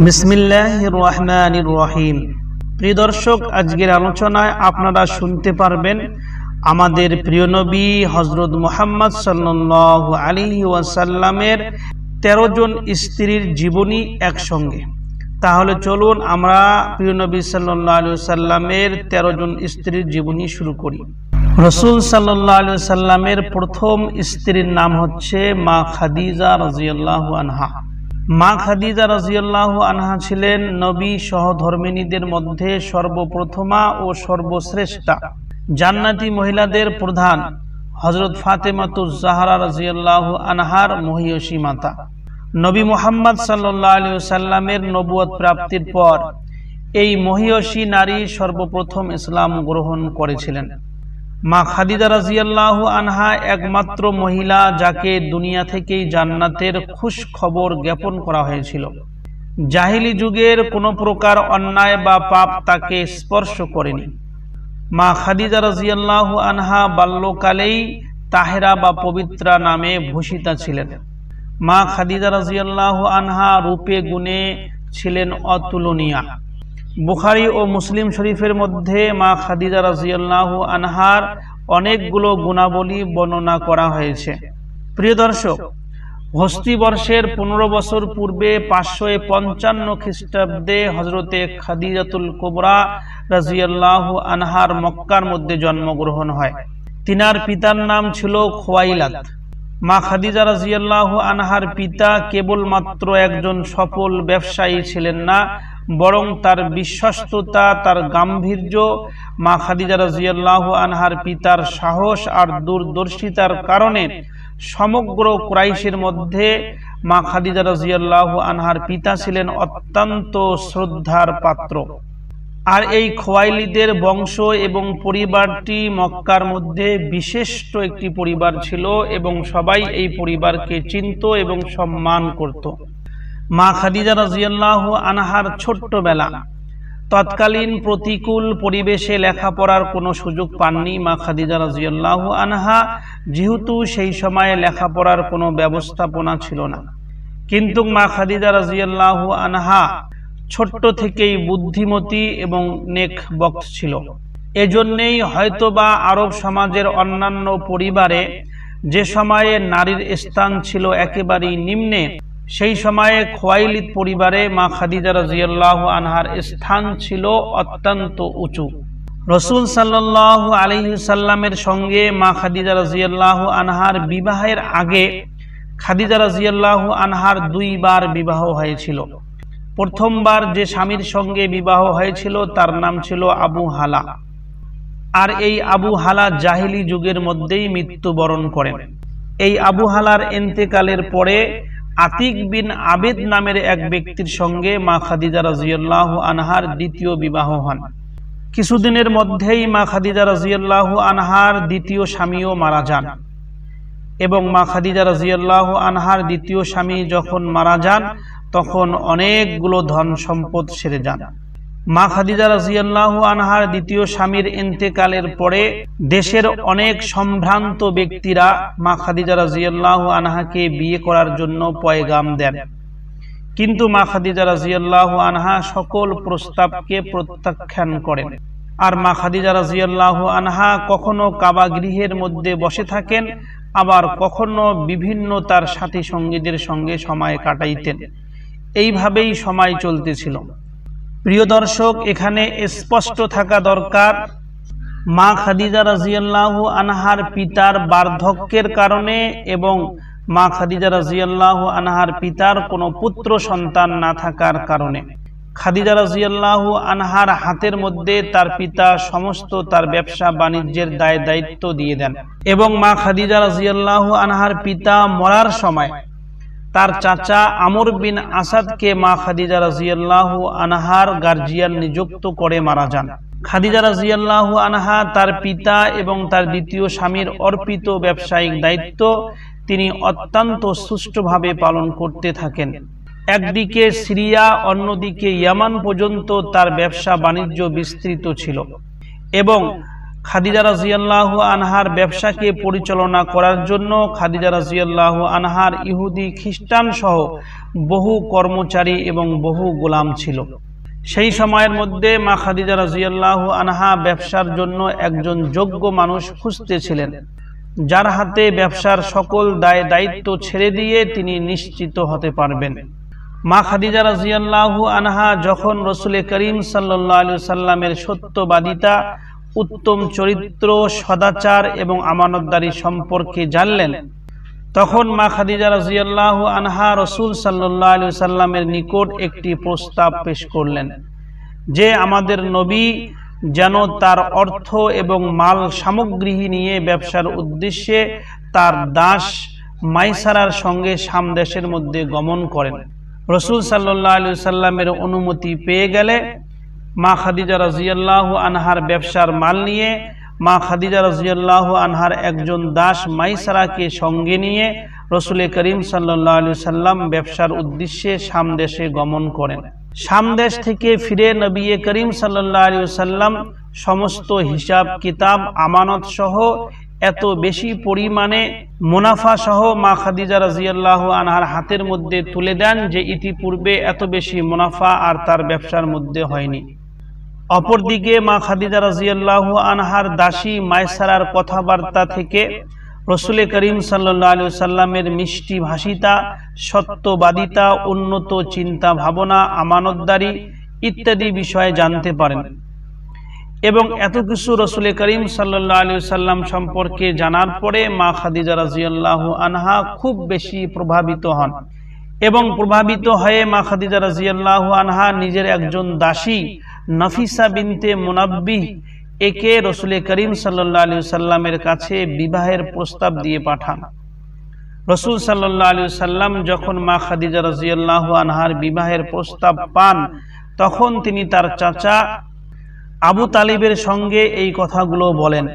বিসমিল্লাহির রহমানির রহিম। প্রিয় দর্শক, আজকের আলোচনায় আপনারা শুনতে পারবেন আমাদের প্রিয় নবী হযরত মুহাম্মদ সাল্লাল্লাহু আলাইহি ওয়াসাল্লামের 13 জন স্ত্রীর জীবনী একসঙ্গে। তাহলে চলুন আমরা প্রিয় নবী সাল্লাল্লাহু আলাইহি ওয়াসাল্লামের 13 জন স্ত্রীর জীবনী শুরু করি। রাসূল সাল্লাল্লাহু আলাইহি ওয়াসাল্লামের প্রথম স্ত্রীর নাম হচ্ছে মা খাদিজা রাদিয়াল্লাহু আনহা। মা খাদিজা রাদিয়াল্লাহু আনহা ছিলেন নবী সহধর্মিণীদের মধ্যে সর্বপ্রথমা ও সর্বশ্রেষ্ঠা। জান্নাতি মহিলাদের প্রধান হযরত ফাতেমাতুজ জাহরা রাদিয়াল্লাহু আনহার মহিয়সী মাতা। নবী মুহাম্মদ সাল্লাল্লাহু আলাইহি ওয়াসাল্লামের নবুয়ত প্রাপ্তির পর এই মহিয়সী নারী সর্বপ্রথম ইসলাম গ্রহণ করেছিলেন। মা খাদিজা রাদিয়াল্লাহু আনহা একমাত্র মহিলা যাকে দুনিয়া থেকেই জান্নাতের খুশ খবর জ্ঞাপন করা হয়েছিল। জাহিলি যুগের কোনো প্রকার অন্যায় বা পাপ তাকে স্পর্শ করেনি। মা খাদিজা রাদিয়াল্লাহু আনহা বাল্যকালেই তাহেরা বা পবিত্রা নামে ভূষিতা ছিলেন। মা খাদিজা রাদিয়াল্লাহু আনহা রূপে গুণে ছিলেন অতুলনীয়া। বুখারী ও মুসলিম শরীফের মধ্যে মা খাদিজা রাদিয়াল্লাহু আনহার অনেকগুলো গুণাবলী বর্ণনা করা হয়েছে। প্রিয় দর্শক, হজরত বর্ষের 15 বছর পূর্বে 555 খ্রিস্টাব্দে হজরতে খাদিজাতুল কুবরা রাদিয়াল্লাহু আনহার মক্কার মধ্যে জন্মগ্রহণ হয়। তিনার পিতার নাম ছিল খুয়াইলাদ। মা খাদিজা রাদিয়াল্লাহু আনহার পিতা কেবলমাত্র একজন সফল ব্যবসায়ী ছিলেন না, বরং তার বিশ্বস্ততা, তার গাম্ভীর্য, মা খাদিজা রাদিয়াল্লাহু আনহার পিতার সাহস আর দূরদর্শিতার কারণে সমগ্র কুরাইশের মধ্যে মা খাদিজা রাদিয়াল্লাহু আনহার পিতা ছিলেন অত্যন্ত শ্রদ্ধার পাত্র। আর এই খোয়াইলিদের বংশ এবং পরিবারটি মক্কার মধ্যে বিশিষ্ট একটি পরিবার ছিল এবং সবাই এই পরিবারকে চিনত এবং সম্মান করত। মা খাদিজা রাদিয়াল্লাহু আনহার ছোট্টবেলা, তৎকালীন প্রতিকূল পরিবেশে লেখাপড়ার কোনো সুযোগ পাননি মা খাদিজা রাদিয়াল্লাহু আনহা, যেহেতু সেই সময়ে লেখাপড়ার কোনো ব্যবস্থাপনা ছিল না। কিন্তু মা খাদিজা রাদিয়াল্লাহু আনহা ছোট্ট থেকেই বুদ্ধিমতী এবং নেকবক্ত ছিল। এজন্যই হয়তোবা আরব সমাজের অন্যান্য পরিবারে যে সময়ে নারীর স্থান ছিল একেবারেই নিম্নে, সেই সময়ে খোয়াইলিদ পরিবারে মা খাদিজা রাদিয়াল্লাহু আনহার স্থান ছিল অত্যন্ত উঁচু। রাসূল সাল্লাল্লাহু আলাইহি সাল্লামের সঙ্গে মা খাদিজা রাদিয়াল্লাহু আনহার বিবাহের আগে খাদিজা রাদিয়াল্লাহু আনহার 2 বার বিবাহ হয়েছিল। প্রথমবার যে স্বামীর সঙ্গে বিবাহ হয়েছিল তার নাম ছিল আবু হালা। আর এই আবু হালা জাহিলি যুগের মধ্যেই মৃত্যুবরণ করেন। এই আবু হালার ইন্তেকালের পরে আতিক বিন আবেদ নামের এক ব্যক্তির সঙ্গে মা খাদিজা রাদিয়াল্লাহু আনহার দ্বিতীয় বিবাহ হন। কিছুদিনের মধ্যেই মা খাদিজা রাদিয়াল্লাহু আনহার দ্বিতীয় স্বামীও মারা যান এবং মা খাদিজা রাদিয়াল্লাহু আনহার দ্বিতীয় স্বামী যখন মারা যান তখন অনেকগুলো ধন সম্পদ সেরে যান। মা খাদিজা রাদিয়াল্লাহু আনহার দ্বিতীয় স্বামীর ইন্তেকালের পরে দেশের অনেক সম্ভ্রান্ত ব্যক্তিরা মা খাদিজা রাদিয়াল্লাহু আনহাকে বিয়ে করার জন্য পয়গাম দেন, কিন্তু মা খাদিজা রাদিয়াল্লাহু আনহা সকল প্রস্তাবকে প্রত্যাখ্যান করেন। আর মা খাদিজা রাদিয়াল্লাহু আনহা কখনো কাবা গৃহের মধ্যে বসে থাকেন, আবার কখনো বিভিন্ন তার সাথী সঙ্গীদের সঙ্গে সময় কাটাইতেন। এইভাবেই সময় চলতেছিল। প্রিয় দর্শক, এখানে স্পষ্ট থাকা দরকার, মা খাদিজা রাদিয়াল্লাহু আনহার পিতার বার্ধক্যের কারণে এবং মা খাদিজা রাদিয়াল্লাহু আনহার পিতার কোনো পুত্র সন্তান না থাকার কারণে খাদিজা রাদিয়াল্লাহু আনহার হাতের মধ্যে তার পিতা সমস্ত তার ব্যবসা বাণিজ্যের দায়িত্ব দিয়ে দেন এবং মা খাদিজা রাদিয়াল্লাহু আনহার পিতা মরার সময় তার চাচা আমর বিন আসাদকে মা খাদিজা রাদিয়াল্লাহু আনহার গার্জিয়ান নিযুক্ত করে মারা যান। খাদিজা রাদিয়াল্লাহু আনহা তার পিতা এবং তার দ্বিতীয় স্বামীর অর্পিত ব্যবসায়িক দায়িত্ব তিনি অত্যন্ত সুষ্ঠুভাবে পালন করতে থাকেন। একদিকে সিরিয়া, অন্যদিকে ইয়ামান পর্যন্ত তার ব্যবসা বাণিজ্য বিস্তৃত ছিল এবং খাদিজা রাদিয়াল্লাহু আনহার ব্যবসাকে পরিচালনা করার জন্য খাদিজা রাদিয়াল্লাহু আনহার ইহুদি খ্রিস্টান সহ বহু কর্মচারী এবং বহু গোলাম ছিল। সেই সময়ের মধ্যে মা খাদিজা রাদিয়াল্লাহু আনহা ব্যবসার জন্য একজন যোগ্য মানুষ খুঁজতেছিলেন, যার হাতে ব্যবসার সকল দায়িত্ব ছেড়ে দিয়ে তিনি নিশ্চিত হতে পারবেন। মা খাদিজা রাদিয়াল্লাহু আনহা যখন রাসূল করিম সাল্লাল্লাহু আলাইহি ওয়াসাল্লামের সত্যবাদিতা, উত্তম চরিত্র, সদাচার এবং আমানতদারি সম্পর্কে জানলেন, তখন মা খাদিজা রাদিয়াল্লাহু আনহা রাসূল সাল্লাল্লাহু আলাইহি ওয়াসাল্লামের নিকট একটি প্রস্তাব পেশ করলেন যে আমাদের নবী যেন তার অর্থ এবং মাল সামগ্রী নিয়ে ব্যবসার উদ্দেশ্যে তার দাস মাইসারার সঙ্গে শাম দেশের মধ্যে গমন করেন। রাসূল সাল্লাল্লাহু আলাইহি ওয়াসাল্লামের অনুমতি পেয়ে গেলে মা খাদিজা রাদিয়াল্লাহু আনহার ব্যবসার মাল নিয়ে মা খাদিজা রাদিয়াল্লাহু আনহার একজন দাস মাইসারাকে সঙ্গে নিয়ে রাসূল করিম সাল্লাল্লাহু আলাইহি ওয়াসাল্লাম ব্যবসার উদ্দেশ্যে শাম দেশে গমন করেন। শাম দেশ থেকে ফিরে নবী করিম সাল্লাল্লাহু আলাইহি ওয়াসাল্লাম সমস্ত হিসাব কিতাব, আমানত সহ এত বেশি পরিমাণে মুনাফা সহ মা খাদিজা রাদিয়াল্লাহু আনহার হাতের মধ্যে তুলে দেন যে ইতিপূর্বে এত বেশি মুনাফা আর তার ব্যবসার মধ্যে হয়নি। অপরদিকে মা খাদিজা রাদিয়াল্লাহু আনহার দাসী মাইসারার কথাবার্তা থেকে রাসূল করিম সাল্লাল্লাহু আলাইহি ওয়াসাল্লামের মিষ্টি ভাষিতা, সত্যবাদিতা, উন্নত চিন্তা ভাবনা, আমানতদারি ইত্যাদি বিষয়ে জানতে পারেন এবং এত কিছু রাসূল করিম সাল্লাল্লাহু আলাইহি ওয়াসাল্লাম সম্পর্কে জানার পরে মা খাদিজা রাদিয়াল্লাহু আনহা খুব বেশি প্রভাবিত হন এবং প্রভাবিত হয়ে মা খাদিজা রাদিয়াল্লাহু আনহা নিজের একজন দাসী নফিসা বিনতে মুনাব্বিহ একে রাসূল করিম সাল্লাল্লাহু আলাইহি ওয়াসাল্লামের কাছে বিবাহের প্রস্তাব দিয়ে পাঠান। রাসূল সাল্লাল্লাহু আলাইহি ওয়াসাল্লাম যখন মা খাদিজা রাদিয়াল্লাহু আনহার বিবাহের প্রস্তাব পান, তখন তিনি তার চাচা আবু তালিবের সঙ্গে এই কথাগুলো বলেন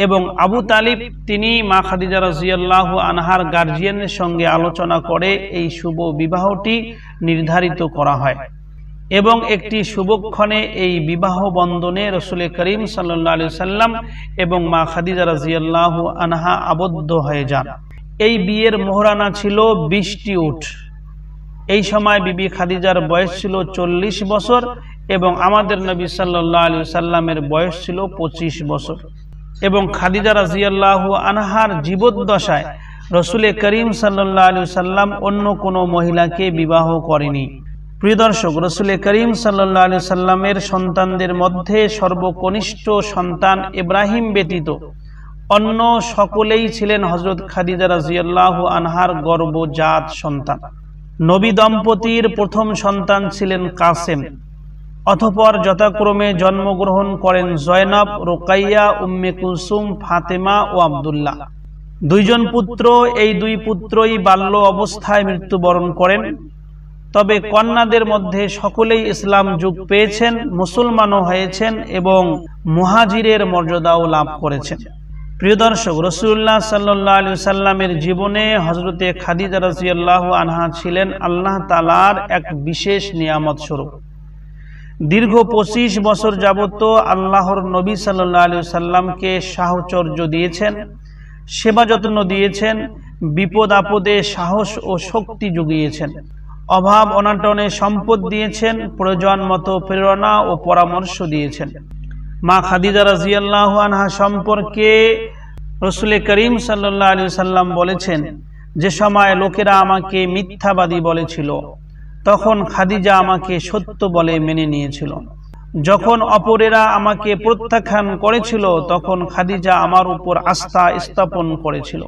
এবং আবু তালিব তিনি মা খাদিজা রাদিয়াল্লাহু আনহার গার্জিয়ানের সঙ্গে আলোচনা করে এই শুভ বিবাহটি নির্ধারিত করা হয় এবং একটি শুভক্ষণে এই বিবাহ বন্ধনে রাসূল করিম সাল্লাল্লাহু আলাইহি ওয়াসাল্লাম এবং মা খাদিজা রাদিয়াল্লাহু আনহা আবদ্ধ হয়ে যান। এই বিয়ের মোহরানা ছিল 20টি উট। এই সময় বিবি খাদিজার বয়স ছিল 40 বছর এবং আমাদের নবী সাল্লাল্লাহু আলাইহি ওয়াসাল্লামের বয়স ছিল 25 বছর এবং খাদিজা রাদিয়াল্লাহু আনহার জীবদ্দশায় রাসূল করিম সাল্লাল্লাহু আলাইহি ওয়াসাল্লাম অন্য কোনো মহিলাকে বিবাহ করেনি। প্রিয় দর্শক, রাসূল করিম সাল্লাল্লাহু আলাইহি ওয়াসাল্লামের সন্তানদের মধ্যে সর্বকনিষ্ঠ সন্তান ইব্রাহিম ব্যতীত অন্য সকলেই ছিলেন হযরত খাদিজা রাদিয়াল্লাহু আনহার গর্ভজাত সন্তান। নবী দম্পতির প্রথম সন্তান ছিলেন কাসেম, অতঃপর যথাক্রমে জন্মগ্রহণ করেন জয়নব, রুকাইয়া, উম্মে কুলসুম, ফাতেমা ও আব্দুল্লাহ। দুইজন পুত্র, এই দুই পুত্রই বাল্য অবস্থায় মৃত্যুবরণ করেন। তবে কন্যাদের মধ্যে সকলেই ইসলাম যুগ পেয়েছেন, মুসলমানও হয়েছেন এবং মুহাজিরের মর্যাদাও লাভ করেছেন। প্রিয় দর্শক, রাসূলুল্লাহ সাল্লাল্লাহু আলাইহি ওয়াসাল্লামের জীবনে হযরতে খাদিজা রাদিয়াল্লাহু আনহা ছিলেন আল্লাহ তাআলার এক বিশেষ নিয়ামত স্বরূপ। দীর্ঘ 25 বছর যাবত আল্লাহর নবী সাল্লাল্লাহু আলাইহি ওয়াসাল্লামকে সাহচর্য দিয়েছেন, সেবা যত্ন দিয়েছেন, বিপদ আপদে সাহস ও শক্তি জুগিয়েছেন, অভাব অনাটনে সম্পদ দিয়েছেন, প্রয়োজন মতো প্রেরণা ও পরামর্শ দিয়েছেন। মা খাদিজা রাদিয়াল্লাহু আনহা সম্পর্কে রাসূল করিম সাল্লাল্লাহু আলাইহি ওয়াসাল্লাম বলেছেন, যে সময় লোকেরা আমাকে মিথ্যাবাদী বলেছিল তখন খাদিজা আমাকে সত্য বলে মেনে নিয়েছিল। যখন অপরেরা আমাকে প্রত্যাখ্যান করেছিল তখন খাদিজা আমার উপর আস্থা স্থাপন করেছিল।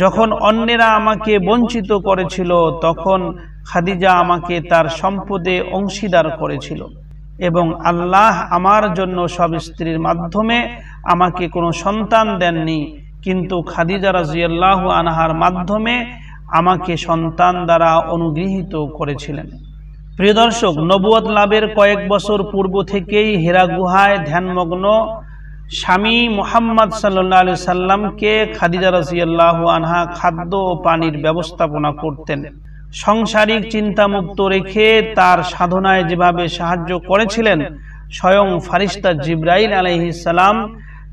যখন অন্যেরা আমাকে বঞ্চিত করেছিল তখন খাদিজা আমাকে তার সম্পদে অংশীদার করেছিল এবং আল্লাহ আমার জন্য সব স্ত্রীর মাধ্যমে আমাকে কোনো সন্তান দেননি, কিন্তু খাদিজা রাদিয়াল্লাহু আনহার মাধ্যমে আমাকে সন্তান দ্বারা অনুগৃহীত করেছিলেন। প্রিয় দর্শক, নবুয়ত লাভের কয়েক বছর পূর্ব থেকেই হেরা গুহায় ধ্যানমগ্ন স্বামী মুহাম্মদ সাল্লাল্লাহু আলাইহি সাল্লামকে খাদিজা রাদিয়াল্লাহু আনহা খাদ্য ও পানির ব্যবস্থাপনা করতেন। সাংসারিক চিন্তামুক্ত রেখে তার সাধনায় যেভাবে সাহায্য করেছিলেন, স্বয়ং ফারিস্তা জিবরাইল আলাইহিস সালাম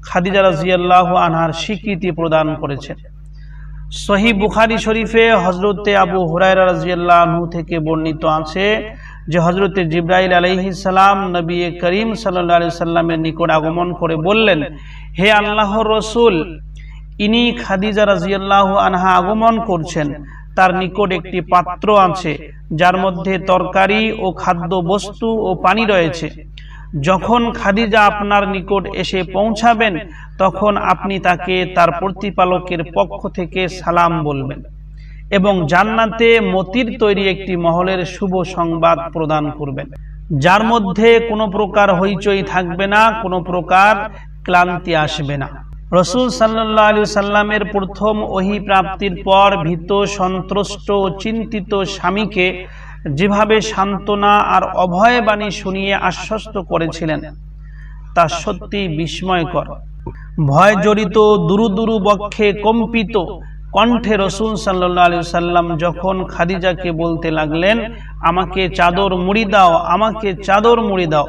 খাদিজা রাদিয়াল্লাহু আনহার স্বীকৃতি প্রদান করেছেন। সহিহ বুখারী শরীফে হযরতে আবু হুরায়রা রাদিয়াল্লাহু আনহু থেকে বর্ণিত আছে যে হযরতে জিবরাইল আলাইহিস সালাম নবী করিম সাল্লাল্লাহু আলাইহি সাল্লামের নিকট আগমন করে বললেন, হে আল্লাহর রাসূল, ইনি খাদিজা রাদিয়াল্লাহু আনহা আগমন করছেন। তার নিকট একটি পাত্র আছে যার মধ্যে তরকারি ও খাদ্য বস্তু ও পানি রয়েছে। যখন খাদিজা আপনার নিকট এসে পৌঁছাবেন তখন আপনি তাকে তার প্রতিপালকের পক্ষ থেকে সালাম বলবেন এবং জান্নাতে মতির তৈরি একটি মহলের শুভ সংবাদ প্রদান করবেন, যার মধ্যে কোনো প্রকার হইচই থাকবে না, কোনো প্রকার ক্লান্তি আসবে না। রাসূল সাল্লাল্লাহু আলাইহি সাল্লামের প্রথম ওহী প্রাপ্তির পর ভীত, সন্ত্রস্ত ও চিন্তিত স্বামীকে যেভাবে সান্ত্বনা আর অভয় বাণী শুনিয়ে আশ্বস্ত করেছিলেন তা সত্যি বিস্ময়কর। ভয় জড়িত দুরু বক্ষে কম্পিত কণ্ঠে রাসূল সাল্লাল্লাহু আলাইহি সাল্লাম যখন খাদিজাকে বলতে লাগলেন, আমাকে চাদর মুড়ি দাও, আমাকে চাদর মুড়ি দাও,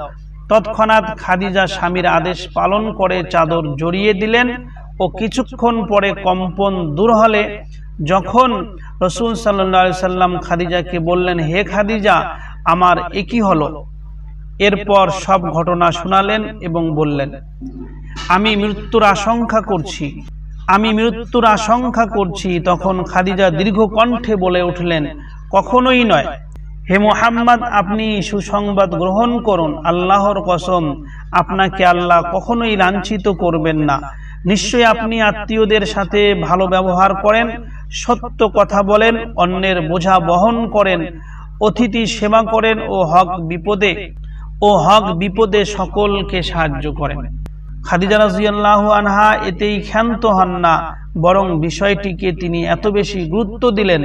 তৎক্ষণাৎ খাদিজা স্বামীর আদেশ পালন করে চাদর জড়িয়ে দিলেন ও কিছুক্ষণ পরে কম্পন দূর হলে যখন রাসূল সাল্লাল্লাহু আলাইহি সাল্লাম খাদিজাকে বললেন, হে খাদিজা, আমার একই হলো। এরপর সব ঘটনা শোনালেন এবং বললেন, আমি মৃত্যুর আশঙ্কা করছি, আমি মৃত্যুর আশঙ্কা করছি। তখন খাদিজা দীর্ঘ কণ্ঠে বলে উঠলেন, কখনোই নয়, হে মুহাম্মদ, আপনি সুসংবাদ গ্রহণ করুন। আল্লাহর কসম, আপনাকে আল্লাহ কখনোই লাঞ্ছিত করবেন না। নিশ্চয়ই আপনি আত্মীয়দের সাথে ভালো ব্যবহার করেন, সত্য কথা বলেন, অন্যের বোঝা বহন করেন, অতিথি সেবা করেন ও হক বিপদে সকলকে সাহায্য করেন। খাদিজা রাদিয়াল্লাহু আনহা এতেই ক্ষান্ত হন না, বরং বিষয়টিকে তিনি এত বেশি গুরুত্ব দিলেন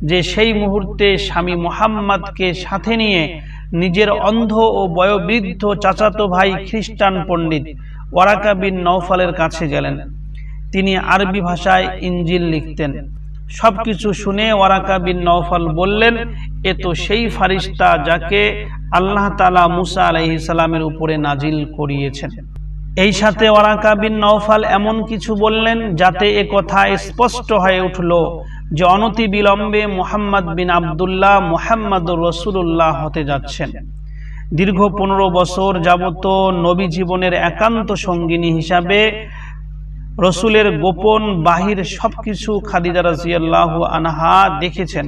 যে সেই মুহূর্তে স্বামী মুহাম্মদকে সাথে নিয়ে নিজের অন্ধ ও বয়োবৃদ্ধ চাচাতো ভাই খ্রিস্টান পণ্ডিত ওয়ারাকা বিন নওফালের কাছে গেলেন। তিনি আরবি ভাষায় ইনজিল লিখতেন। সবকিছু শুনে ওয়ারাকা বিন নওফাল বললেন, এ তো সেই ফারিস্তা যাকে আল্লাহ তাআলা মুসা আলাইহিস সালামের উপরে নাজিল করিয়েছেন। এই সাথে ওয়ারাকা বিন নওফাল এমন কিছু বললেন যাতে এ কথা স্পষ্ট হয়ে উঠল যে অনতি বিলম্বে মুহাম্মদ বিন আব্দুল্লাহ মুহাম্মদুর রাসূলুল্লাহ হতে যাচ্ছেন। দীর্ঘ 15 বছর যাবত নবী জীবনের একান্ত সঙ্গিনী হিসাবে রসুলের গোপন বাহির সবকিছু খাদিজা রাদিয়াল্লাহু আনহা দেখেছেন।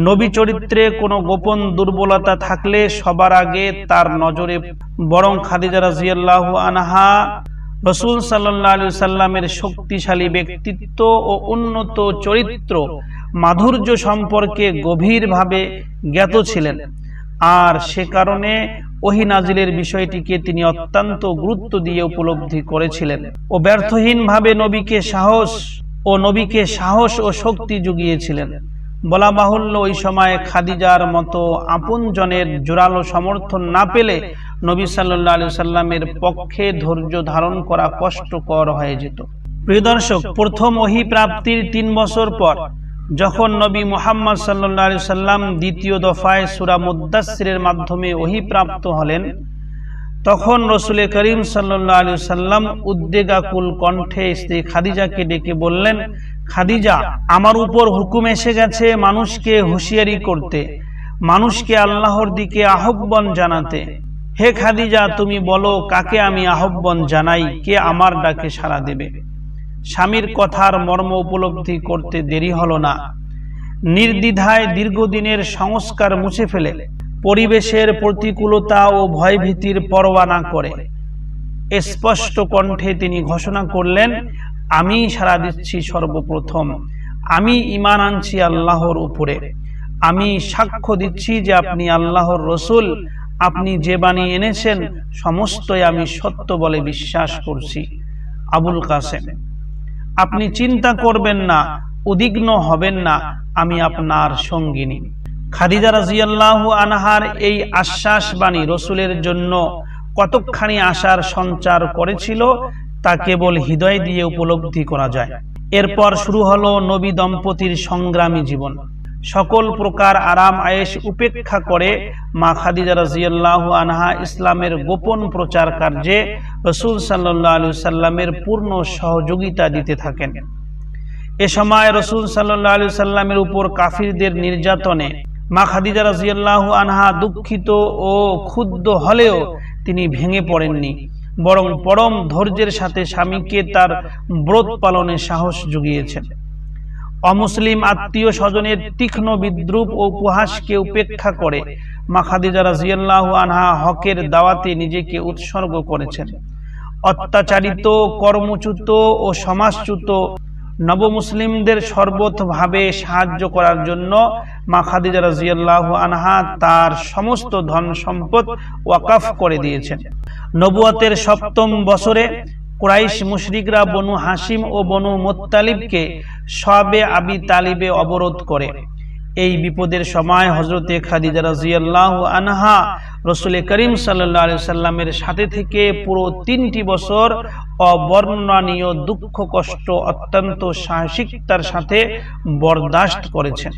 নবী চরিত্রে কোনো গোপন দুর্বলতা থাকলে সবার আগে তার নজরে বরং খাদিজা রাদিয়াল্লাহু আনহা রাসূল সাল্লাল্লাহু আলাইহি সাল্লামের শক্তিশালী ব্যক্তিত্ব ও উন্নত চরিত্র মাধুর্য সম্পর্কে গভীরভাবে জ্ঞাত ছিলেন, আর সে কারণে ওহী নাজিলের বিষয়টিকে তিনি অত্যন্ত গুরুত্ব দিয়ে উপলব্ধি করেছিলেন ও ব্যর্থহীনভাবে নবীকে সাহস ও শক্তি জুগিয়েছিলেন। বলা বাহুল্য, ওই সময় খাদিজার মতো আপনজনের জোরালো সমর্থন না পেলে নবী সাল্লাল্লাহু আলাইহি সাল্লামের পক্ষে ধৈর্য ধারণ করা কষ্টকর হয়ে যেত। প্রিয় দর্শক, প্রথম ওহী প্রাপ্তির 3 বছর পর যখন নবী মুহাম্মদ সাল্লাল্লাহু আলাইহি সাল্লাম দ্বিতীয় দফায় সূরা মুদ্দাসসিরের মাধ্যমে ওহী প্রাপ্ত হলেন, তখন রাসূল করিম সাল্লাল্লাহু আলাইহি সাল্লাম উদ্বেগাকুল কণ্ঠে স্ত্রী খাদিজাকে ডেকে বললেন, খাদিজা, আমার উপর হুকুম এসে গেছে মানুষকে হুঁশিয়ারি করতে, মানুষকে আল্লাহর দিকে আহ্বান জানাতে। হে খাদিজা, তুমি বলো কাকে আমি আহ্বান জানাই, কে আমার ডাকে সাড়া দেবে? স্বামীর কথার মর্ম উপলব্ধি করতে দেরি হলো না। নির্দ্বিধায় দীর্ঘদিনের সংস্কার মুছে ফেলে পরিবেশের প্রতিকূলতা ও ভয়ভীতির পরোয়া না করে স্পষ্ট কণ্ঠে তিনি ঘোষণা করলেন, আমি সাড়া দিচ্ছি সর্বপ্রথম, আমি ঈমান আনছি আল্লাহর উপরে, আমি সাক্ষ্য দিচ্ছি যে আপনি আল্লাহর রসুল, আপনি যে বাণী এনেছেন সমস্তই আমি সত্য বলে বিশ্বাস করছি। আবুল কাসেম, আপনি চিন্তা করবেন না, উদ্বিগ্ন হবেন না, আমি আপনার সঙ্গিনী। খাদিজা রাদিয়াল্লাহু আনহার এই আশ্বাস বাণী রসুলের জন্য কতখানি আশার সঞ্চার করেছিল তা কেবল হৃদয় দিয়ে উপলব্ধি করা যায়। এরপর শুরু হলো নবী দম্পতির সংগ্রামী জীবন। সকল প্রকার আরাম আয়েশ উপেক্ষা করে মা খাদিজা রাদিয়াল্লাহু আনহা ইসলামের গোপন প্রচার কার্যে রাসূল সাল্লাল্লাহু আলাইহি সাল্লামের পূর্ণ সহযোগিতা দিতে থাকেন। এ সময় রাসূল সাল্লাল্লাহু আলাইহি সাল্লামের উপর কাফিরদের নির্যাতনে মা খাদিজা রাদিয়াল্লাহু আনহা দুঃখিত ও ক্ষুব্ধ হলেও তিনি ভেঙে পড়েননি, বরং পরম ধৈর্যের সাথে স্বামীকে তার ব্রত পালনে সাহস জুগিয়েছেন। অমুসলিম আত্মীয় স্বজনের তীক্ষ্ণ বিদ্রূপ ও উপহাসকে উপেক্ষা করে মা খাদিজা রাদিয়াল্লাহু আনহা হকের দাওয়াতে নিজেকে উৎসর্গ করেছেন। অত্যাচারিত, কর্মচ্যুত ও সমাজচ্যুত নবমুসলিমদের সর্বতভাবে সাহায্য করার জন্য মা খাদিজা রাদিয়াল্লাহু আনহা তার সমস্ত ধন সম্পদ ওয়াকফ করে দিয়েছেন। নবুয়তের ৭ম বছরে কুরাইশ মুশরিকরা বনু হাশিম ও বনু মুত্তালিবকে শবে আবি তালিবে অবরোধ করে। এই বিপদের সময় হযরতে খাদিজা রাদিয়াল্লাহু আনহা রাসূল করিম সাল্লাল্লাহু আলাইহি সাল্লামের সাথে থেকে পুরো ৩টি বছর অবর্ণনীয় দুঃখ কষ্ট অত্যন্ত সাহসিকতার সাথে বরদাস্ত করেছেন।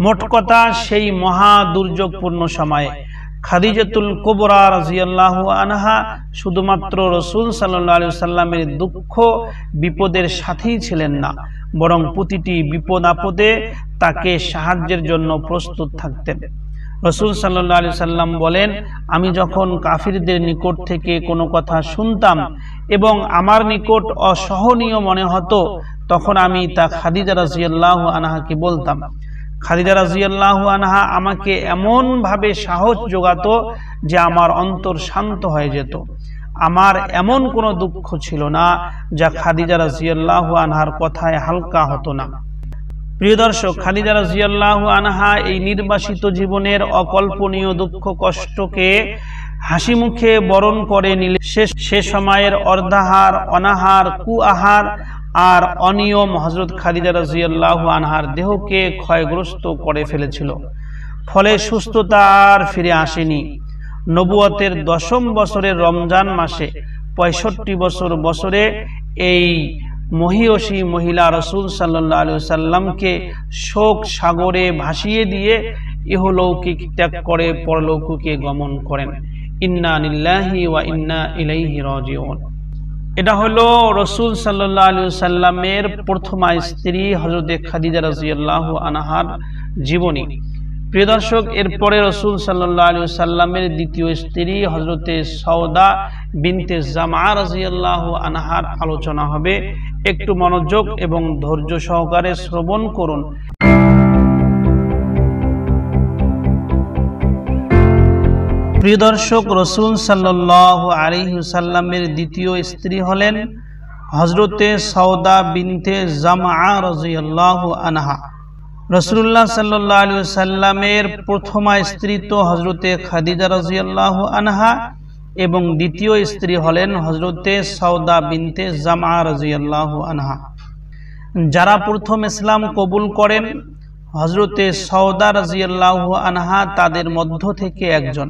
মোট কথা, সেই মহা দুর্যোগপূর্ণ সময়ে খাদিজাতুল কুবরা রাদিয়াল্লাহু আনহা শুধুমাত্র রাসূল সাল্লাল্লাহু আলাইহি সাল্লামের দুঃখ বিপদের সাথেই ছিলেন না, বরং প্রতিটি বিপদ আপদে তাকে সাহায্যের জন্য প্রস্তুত থাকতেন। রাসূল সাল্লাল্লাহু আলাইহি সাল্লাম বলেন, আমি যখন কাফিরদের নিকট থেকে কোনো কথা শুনতাম এবং আমার নিকট অসহনীয় মনে হতো, তখন আমি তা খাদিজা রাদিয়াল্লাহু আনহাকে বলতাম। খাদিজা রাদিয়াল্লাহু আনহা আমাকে এমন ভাবে সাহস যোগাতো যে আমার অন্তর শান্ত হয়ে যেত। আমার এমন কোনো দুঃখ ছিল না যা খাদিজা রাদিয়াল্লাহু আনহার কথায় হালকা হতো না। প্রিয় দর্শক, খাদিজা রাদিয়াল্লাহু আনহা এই নির্বাসিত জীবনের অকল্পনীয় দুঃখ কষ্টকে হাসি মুখে বরণ করে নিলে সে সময়ের অর্ধাহার, অনাহার, কুআহার আর অনিয়ম হযরত খাদিজা রাদিয়াল্লাহু আনহার দেহকে ক্ষয়গ্রস্ত করে ফেলেছিল। ফলে সুস্থতা আর ফিরে আসেনি। নবুয়তের ১০ম বছরের রমজান মাসে ৬৫ বছরে এই মহিয়সী মহিলা রাসূল সাল্লাল্লাহু আলাইহি সাল্লামকে শোক সাগরে ভাসিয়ে দিয়ে ইহলৌকিক ত্যাগ করে পরলৌকিকে গমন করেন। ইন্না লিল্লাহি ওয়া ইন্না ইলাইহি রাজিউন। এটা হলো রাসূল সাল্লাল্লাহু আলাইহি সাল্লামের প্রথমা স্ত্রী হযরতে খাদিজা রাদিয়াল্লাহু আনহার জীবনী। প্রিয় দর্শক, এরপরে রাসূল সাল্লাল্লাহু আলাইহি সাল্লামের দ্বিতীয় স্ত্রী হযরতে সাউদা বিনতে জামআ রাদিয়াল্লাহু আনহার আলোচনা হবে। একটু মনোযোগ এবং ধৈর্য সহকারে শ্রবণ করুন। প্রিয় দর্শক, রাসূল সাল্লাল্লাহু আলাইহি সাল্লামের দ্বিতীয় স্ত্রী হলেন হযরতে সাউদা বিনতে জামআ রাদিয়াল্লাহু আনহা। রাসূলুল্লাহ সাল্লাল্লাহু আলাইহি সাল্লামের প্রথমা স্ত্রী তো হযরতে খাদিজা রাদিয়াল্লাহু আনহা এবং দ্বিতীয় স্ত্রী হলেন হযরতে সাউদা বিনতে জামআ রাদিয়াল্লাহু আনহা। যারা প্রথম ইসলাম কবুল করেন হযরতে সাউদা রাদিয়াল্লাহু আনহা তাদের মধ্য থেকে একজন।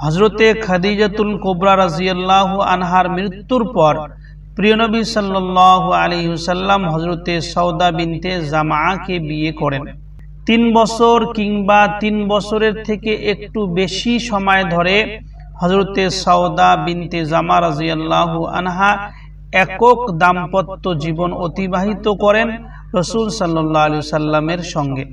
হযরতে খাদিজাতুল কুবরা রাদিয়াল্লাহু আনহার মৃত্যুর পর প্রিয় নবী সাল্লাল্লাহু আলাইহি ওয়াসাল্লাম হযরতে সাউদা বিনতে জামআকে বিয়ে করেন। ৩ বছর কিংবা ৩ বছরের থেকে একটু বেশি সময় ধরে হযরতে সাউদা বিনতে জামআ রাদিয়াল্লাহু আনহা একক দাম্পত্য জীবন অতিবাহিত করেন রাসূল সাল্লাল্লাহু আলাইহি ওয়াসাল্লামের সঙ্গে।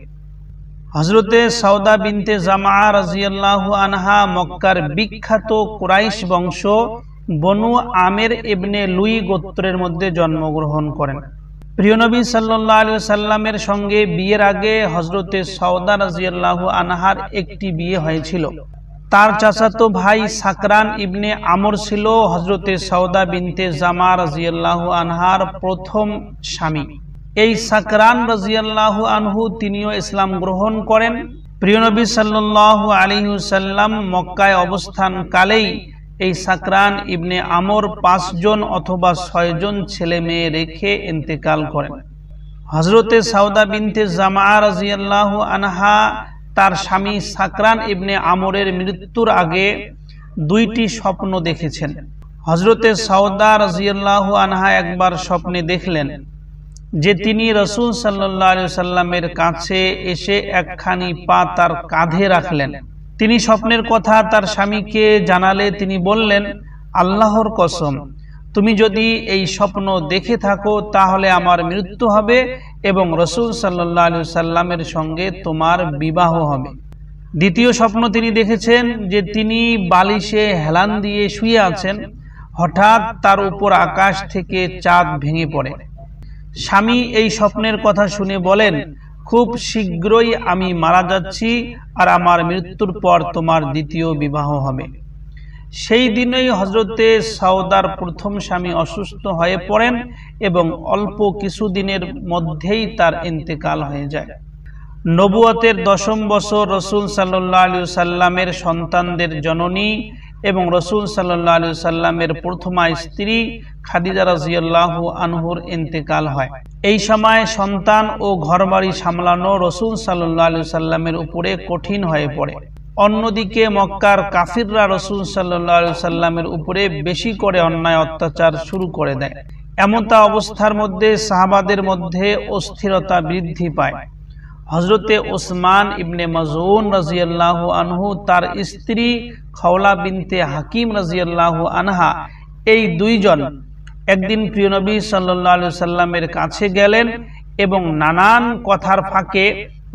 হযরতে সাউদা বিনতে জামআ রাদিয়াল্লাহু আনহা মক্কার বিখ্যাত কুরাইশ বংশ বনু আমের ইবনে লুই গোত্রের মধ্যে জন্মগ্রহণ করেন। প্রিয় নবী সাল্লাল্লাহু আলাইহি ওয়াসাল্লামের সঙ্গে বিয়ের আগে হযরতে সাউদা রাদিয়াল্লাহু আনহার একটি বিয়ে হয়েছিল। তার চাচাতো ভাই সাকরান ইবনে আমর ছিল হযরতে সাউদা বিনতে জামআ রাদিয়াল্লাহু আনহার প্রথম স্বামী। এই সাকরান রাদিয়াল্লাহু আনহু তিনিও ইসলাম গ্রহণ করেন। প্রিয় নবী সাল্লাল্লাহু আলাইহি ওয়াসাল্লাম মক্কায় অবস্থান কালেই এই সাকরান ইবনে আমর ৫ জন অথবা ৬ জন ছেলে মেয়ে রেখে ইন্তেকাল করেন। হযরতে সাউদা বিনতে জামআ রাদিয়াল্লাহু আনহা তার স্বামী সাকরান ইবনে আমরের মৃত্যুর আগে ২টি স্বপ্ন দেখেছেন। হযরতে সাউদা রাদিয়াল্লাহু আনহা একবার স্বপ্নে দেখলেন যে তিনি রাসূল সাল্লাল্লাহু আলাইহি সাল্লামের কাছে এসে একখানি পা তার কাঁধে রাখলেন। তিনি স্বপ্নের কথা তার স্বামীকে জানালে তিনি বললেন, আল্লাহর কসম, তুমি যদি এই স্বপ্ন দেখে থাকো তাহলে আমার মৃত্যু হবে এবং রাসূল সাল্লাল্লাহু আলাইহি সাল্লামের সঙ্গে তোমার বিবাহ হবে। দ্বিতীয় স্বপ্ন তিনি দেখেছেন যে তিনি বালিশে হেলান দিয়ে শুয়ে আছেন, হঠাৎ তার উপর আকাশ থেকে চাঁদ ভেঙে পড়ে। স্বামী এই স্বপ্নের কথা শুনে বলেন, খুব শীঘ্রই আমি মারা যাচ্ছি আর আমার মৃত্যুর পর তোমার দ্বিতীয় বিবাহ হবে। সেই দিনই হযরতে সাউদার প্রথম স্বামী অসুস্থ হয়ে পড়েন এবং অল্প কিছুদিনের মধ্যেই তার ইন্তেকাল হয়ে যায়। নবুয়তের 10ম বছর রাসূল সাল্লাল্লাহু আলাইহি সাল্লামের সন্তানদের জননী এবং রাসূল সাল্লাল্লাহু আলাইহি সাল্লামের প্রথমা স্ত্রী খাদিজা রাদিয়াল্লাহু আনহুর ইন্তেকাল হয়। এই সময় সন্তান ও ঘরবাড়ি সামলানো রাসূল সাল্লাল্লাহু আলাইহি সাল্লামের উপরে কঠিন হয়ে পড়ে। অন্যদিকে মক্কার কাফিররা রাসূল সাল্লাল্লাহু আলাইহি সাল্লামের উপরে বেশি করে অন্যায় অত্যাচার শুরু করে দেয়। এমতা অবস্থার মধ্যে সাহাবাদের মধ্যে অস্থিরতা বৃদ্ধি পায়। হযরতে ওসমান ইবনে মাজউন রাদিয়াল্লাহু আনহু তার স্ত্রী খাওলা বিনতে হাকিম রাদিয়াল্লাহু আনহা এই দুইজন একদিন প্রিয় নবী সাল্লাল্লাহু আলাইহি সাল্লামের কাছে গেলেন এবং নানান কথার ফাঁকে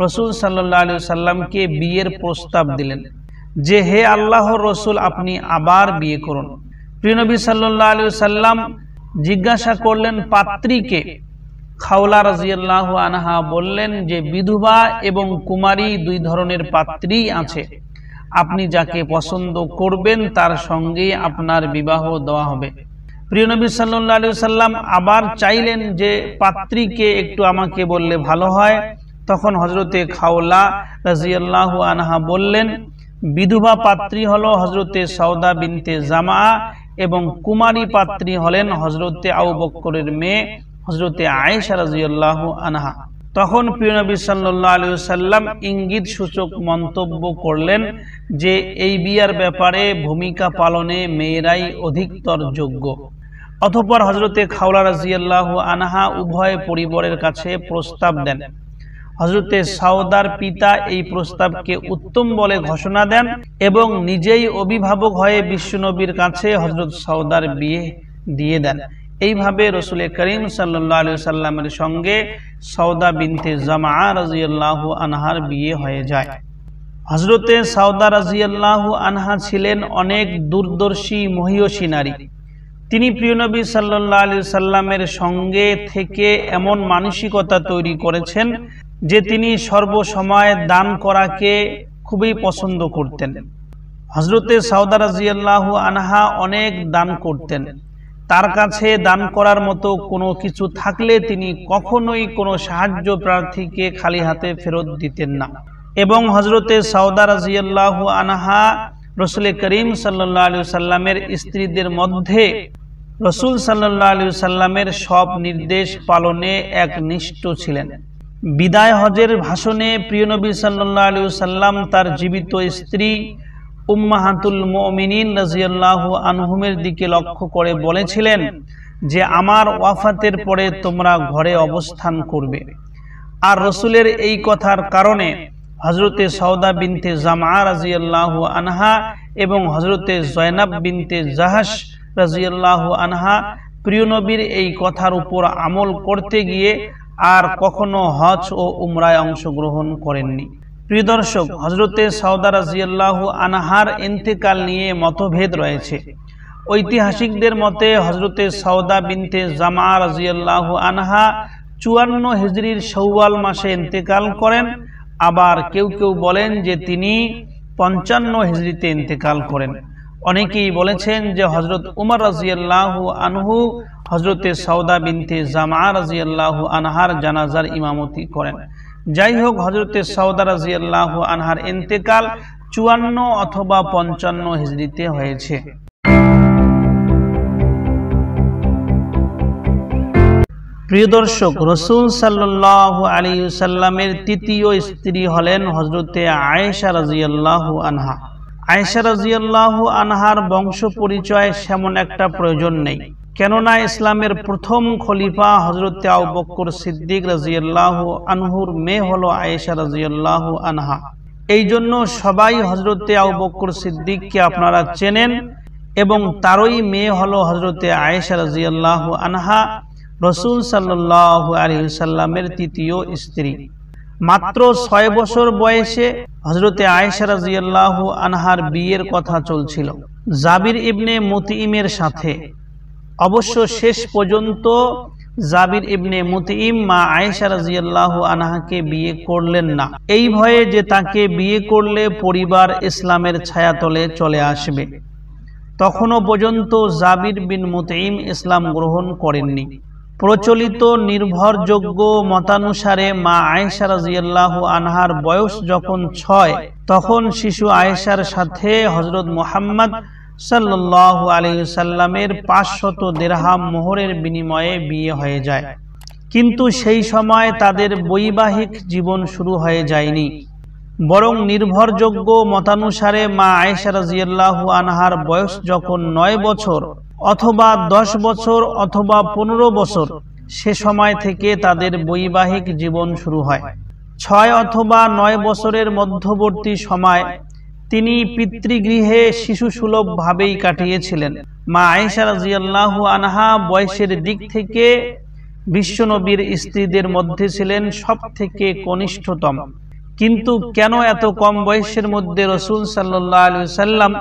রাসূল সাল্লাল্লাহু আলাইহি সাল্লামকে বিয়ের প্রস্তাব দিলেন যে, হে আল্লাহর রাসূল, আপনি আবার বিয়ে করুন। প্রিয় নবী সাল্লাল্লাহু আলাইহি সাল্লাম জিজ্ঞাসা করলেন, পাত্রীকে? খাওলা রাদিয়াল্লাহু আনহা বললেন যে, বিধবা এবং কুমারী দুই ধরনের পাত্রী আছে, আপনি যাকে পছন্দ করবেন তার সঙ্গেই আপনার বিবাহ দেওয়া হবে। প্রিয় নবী সাল্লাল্লাহু আলাইহি সাল্লাম আবার চাইলেন যে, পাত্রীকে একটু আমাকে বললে ভালো হয়। তখন হযরতে খাওলা রাদিয়াল্লাহু আনহা বললেন, বিধবা পাত্রী হলো হযরতে সাউদা বিনতে জামা এবং কুমারী পাত্রী হলেন হযরতে আবু বকরের মেয়ে হযরতে আয়েশা রাদিয়াল্লাহু আনহা। তখন প্রিয় নবী সাল্লাল্লাহু আলাইহি সাল্লাম ইঙ্গিত সূচক মন্তব্য করলেন যে, এই বিয়ার ব্যাপারে ভূমিকা পালনে মেয়েরাই অধিকতর যোগ্য। অতঃপর হযরতে খাওলা রাদিয়াল্লাহু আনহা উভয় পরিবারের কাছে প্রস্তাব দেন। হযরতে সাউদার পিতা এই প্রস্তাবকে উত্তম বলে ঘোষণা দেন এবং নিজেই অভিভাবক হয়ে বিশ্বনবীর কাছে হযরত সাউদার বিয়ে দিয়ে দেন। এইভাবে রাসূল করিম সাল্লাল্লাহু আলাইহি সাল্লামের সঙ্গে সাউদা বিনতে জামা রাদিয়াল্লাহু আনহার বিয়ে হয়ে যায়। হযরতে সাউদা রাদিয়াল্লাহু আনহা ছিলেন অনেক দূরদর্শী মহিয়সী নারী। তিনি প্রিয় নবী সাল্লাল্লাহু আলাইহি সাল্লামের সঙ্গে থেকে এমন মানসিকতা তৈরি করেছেন যে তিনি সর্বসময় দান করাকে খুবই পছন্দ করতেন। হযরতে সাউদা রাদিয়াল্লাহু আনহা অনেক দান করতেন। তার কাছে দান করার মতো কোনো কিছু থাকলে তিনি কখনোই কোনো সাহায্য প্রার্থীকে খালি হাতে ফেরত দিতেন না। এবং হযরতে সাউদা রাদিয়াল্লাহু আনহা রাসূল করিম সাল্লাল্লাহু আলাইহি সাল্লামের স্ত্রীদের মধ্যে রাসূল সাল্লাল্লাহু আলাইহি সাল্লামের সব নির্দেশ পালনে একনিষ্ঠ ছিলেন। বিদায় হজের ভাষণে প্রিয় নবী সাল্লাল্লাহু আলাইহি সাল্লাম তার জীবিত স্ত্রী উম্মাহাতুল মুমিনিন রাদিয়াল্লাহু আনহুমের দিকে লক্ষ্য করে বলেছিলেন যে, আমার ওয়াফাতের পরে তোমরা ঘরে অবস্থান করবে। আর রাসূলের এই কথার কারণে হযরতে সাউদা বিনতে জামা রাদিয়াল্লাহু আনহা এবং হযরতে জয়নাব বিনতে জাহাশ রাদিয়াল্লাহু আনহা প্রিয় নবীর এই কথার উপর আমল করতে গিয়ে আর কখনো হজ ও উমরায় অংশগ্রহণ করেননি। প্রিয় দর্শক, হযরতে সাউদা রাদিয়াল্লাহু আনহার ইন্তেকাল নিয়ে মতভেদ রয়েছে। ঐতিহাসিকদের মতে হযরতে সাউদা বিনতে জামা রাদিয়াল্লাহু আনহা 54 হিজরির শাওয়াল মাসে ইন্তেকাল করেন। আবার কেউ কেউ বলেন যে তিনি 55 হিজরিতে ইন্তেকাল করেন। অনেকেই বলেছেন যে হযরত উমর রাদিয়াল্লাহু আনহু হযরতে সাউদা বিনতে জামা রাদিয়াল্লাহু আনহার জানাজার ইমামতি করেন। যাই হোক, হযরতে সাউদা রাদিয়াল্লাহু আনহার ইন্তেকাল 54 অথবা 55 হিজরিতে হয়েছে। প্রিয় দর্শক, রাসূল সাল্লাল্লাহু আলাইহি সাল্লামের তৃতীয় স্ত্রী হলেন হযরতে আয়েশা রাদিয়াল্লাহু আনহা। আয়েশা রাদিয়াল্লাহু আনহার বংশ পরিচয় সেমন একটা প্রয়োজন নেই, কেননা ইসলামের প্রথম খলিফা হযরত আবু বকর সিদ্দিক রাদিয়াল্লাহু আনহুর মেয়ে হলো আয়েশা রাদিয়াল্লাহু আনহা। এই জন্য সবাই হযরত আবু বকর সিদ্দিককে আপনারা চেনেন এবং তারই মেয়ে হলো হযরত আয়েশা রাদিয়াল্লাহু আনহা, রাসূল সাল্লাল্লাহু আলাইহি ওয়াসাল্লামের তৃতীয় স্ত্রী। মাত্র 6 বছর বয়সে হযরত আয়েশা রাদিয়াল্লাহু আনহার বিয়ের কথা চলছিল জাবির ইবনে মুতঈমের সাথে। অবশ্য শেষ পর্যন্ত জাবির ইবনে মুতঈম মা আয়েশা রাদিয়াল্লাহু আনহাকে বিয়ে করলেন না, এই ভয়ে যে তাকে বিয়ে করলে পরিবার ইসলামের ছায়াতলে চলে আসবে। তখনও পর্যন্ত জাবির বিন মুতঈম ইসলাম গ্রহণ করেননি। প্রচলিত নির্ভরযোগ্য মতানুসারে মা আয়েশা রাদিয়াল্লাহু আনহার বয়স যখন 6, তখন শিশু আয়েশার সাথে হযরত মুহাম্মদ সাল্লাল্লাহু আলাইহি ওয়াসাল্লামের 500 দিরহাম মোহরের বিনিময়ে বিয়ে হয়ে যায়। কিন্তু সেই সময় তাদের বৈবাহিক জীবন শুরু হয়ে যায়নি, বরং নির্ভরযোগ্য মতানুসারে মা আয়েশা রাদিয়াল্লাহু আনহার বয়স যখন 9 বছর অথবা 10 বছর অথবা 15 বছর, সে সময় থেকে তাদের বৈবাহিক জীবন শুরু হয়। 6 অথবা 9 বছরের মধ্যবর্তী সময় তিনি পিতৃগৃহে শিশুসুলভ ভাবেই কাটিয়েছিলেন। মা আয়েশা রাদিয়াল্লাহু আনহা বয়সের দিক থেকে বিশ্বনবীর স্ত্রীদের মধ্যে ছিলেন সবথেকে কনিষ্ঠতম। কিন্তু কেন এত কম বয়সের মধ্যে রাসূল সাল্লাল্লাহু আলাইহি ওয়াসাল্লাম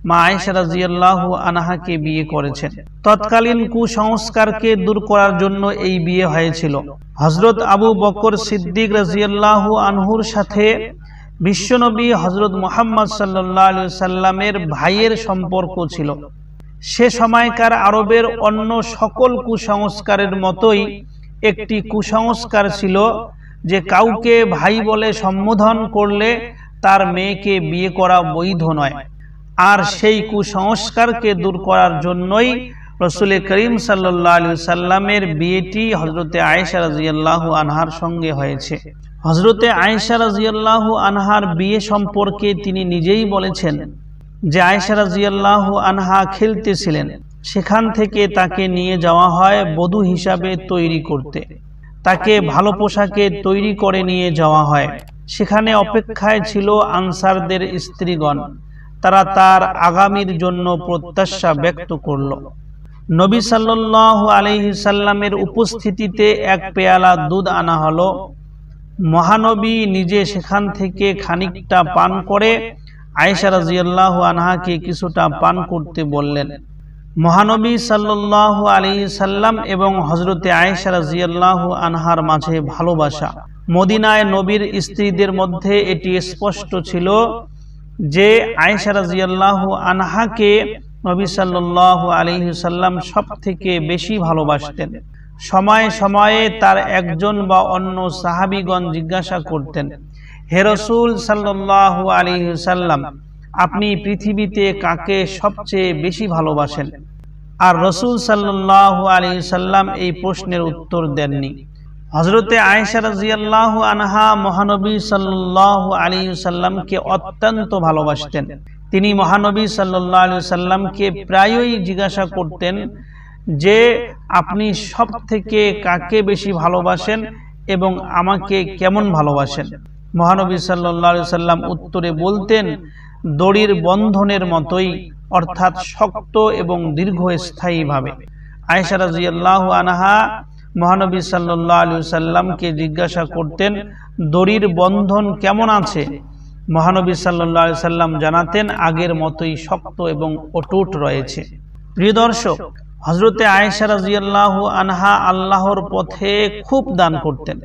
মা আয়েশা রাদিয়াল্লাহু আনহাকে বিয়ে করেছেন? তৎকালীন কুসংস্কারকে দূর করার জন্য এই বিয়ে হয়েছিল। হযরত আবু বকর সিদ্দিক রাদিয়াল্লাহু আনহুর সাথে বিশ্বনবী হযরত মুহাম্মদ সাল্লাল্লাহু আলাইহি ওয়াসাল্লামের ভাইয়ের সম্পর্ক ছিল। সে সময়কার আরবের অন্য সকল কুসংস্কারের মতোই একটি কুসংস্কার ছিল যে কাউকে ভাই বলে সম্বোধন করলে তার মেয়েকে বিয়ে করা বৈধ নয়। আর সেই কুসংস্কারকে দূর করার জন্যই রাসূল করিম সাল্লাল্লাহু আলাইহি ওয়াসাল্লামের বিয়েটি হযরত আয়েশা রাদিয়াল্লাহু আনহার সঙ্গে হয়েছে। হযরত আয়েশা রাদিয়াল্লাহু আনহার বিয়ে সম্পর্কে তিনি নিজেই বলেছেন যে আয়েশা রাদিয়াল্লাহু আনহা খেলতেছিলেন, সেখান থেকে তাকে নিয়ে যাওয়া হয় বধূ হিসাবে তৈরি করতে। তাকে ভালো পোশাকে তৈরি করে নিয়ে যাওয়া হয়। সেখানে অপেক্ষায় ছিল আনসারদের স্ত্রীগণ। তারা তার আগামীর জন্য প্রত্যাশা ব্যক্ত করল। নবী সাল্লাল্লাহু আলাইহি সাল্লামের উপস্থিতিতে এক পেয়ালা দুধ আনা হলো। মহানবী নিজে সেখান থেকে খানিকটা পান করে আয়েশা রাদিয়াল্লাহু আনহাকে কিছুটা পান করতে বললেন। মহানবী সাল্লাল্লাহু আলাইহি সাল্লাম এবং হযরতে আয়েশা রাদিয়াল্লাহু আনহার মাঝে ভালোবাসা। মদিনায় নবীর স্ত্রীদের মধ্যে এটি স্পষ্ট ছিল যে আয়েশা রাদিয়াল্লাহু আনহাকে নবী সাল্লাল্লাহু আলাইহি সাল্লাম সবথেকে বেশি ভালোবাসতেন। সময়ে সময়ে তার একজন বা অন্য সাহাবীগণ জিজ্ঞাসা করতেন, হে রাসূল সাল্লাল্লাহু আলাইহি সাল্লাম, আপনি পৃথিবীতে কাকে সবচেয়ে বেশি ভালোবাসেন? আর রাসূল সাল্লাল্লাহু আলাইহি সাল্লাম এই প্রশ্নের উত্তর দেননি। হযরতে আয়েশা রাদিয়াল্লাহু আনহা মহানবী সাল্লাল্লাহু আলাইহি সাল্লামকে অত্যন্ত ভালোবাসতেন। তিনি মহানবী সাল্লাল্লাহু আলাইহি সাল্লামকে প্রায়ই জিজ্ঞাসা করতেন যে আপনি সবথেকে কাকে বেশি ভালোবাসেন এবং আমাকে কেমন ভালোবাসেন? মহানবী সাল্লাল্লাহু আলাইহি সাল্লাম উত্তরে বলতেন, দড়ির বন্ধনের মতোই, অর্থাৎ শক্ত এবং দীর্ঘস্থায়ীভাবে। আয়েশা রাদিয়াল্লাহু আনহা মহানবী সাল্লাল্লাহু আলাইহি সাল্লামকে জিজ্ঞাসা করতেন, দড়ির বন্ধন কেমন আছে? মহানবী সাল্লাল্লাহু আলাইহি সাল্লাম জানাতেন, আগের মতোই শক্ত এবং অটুট রয়েছে। প্রিয় দর্শক, হযরতে আয়েশা রাদিয়াল্লাহু আনহা আল্লাহর পথে খুব দান করতেন।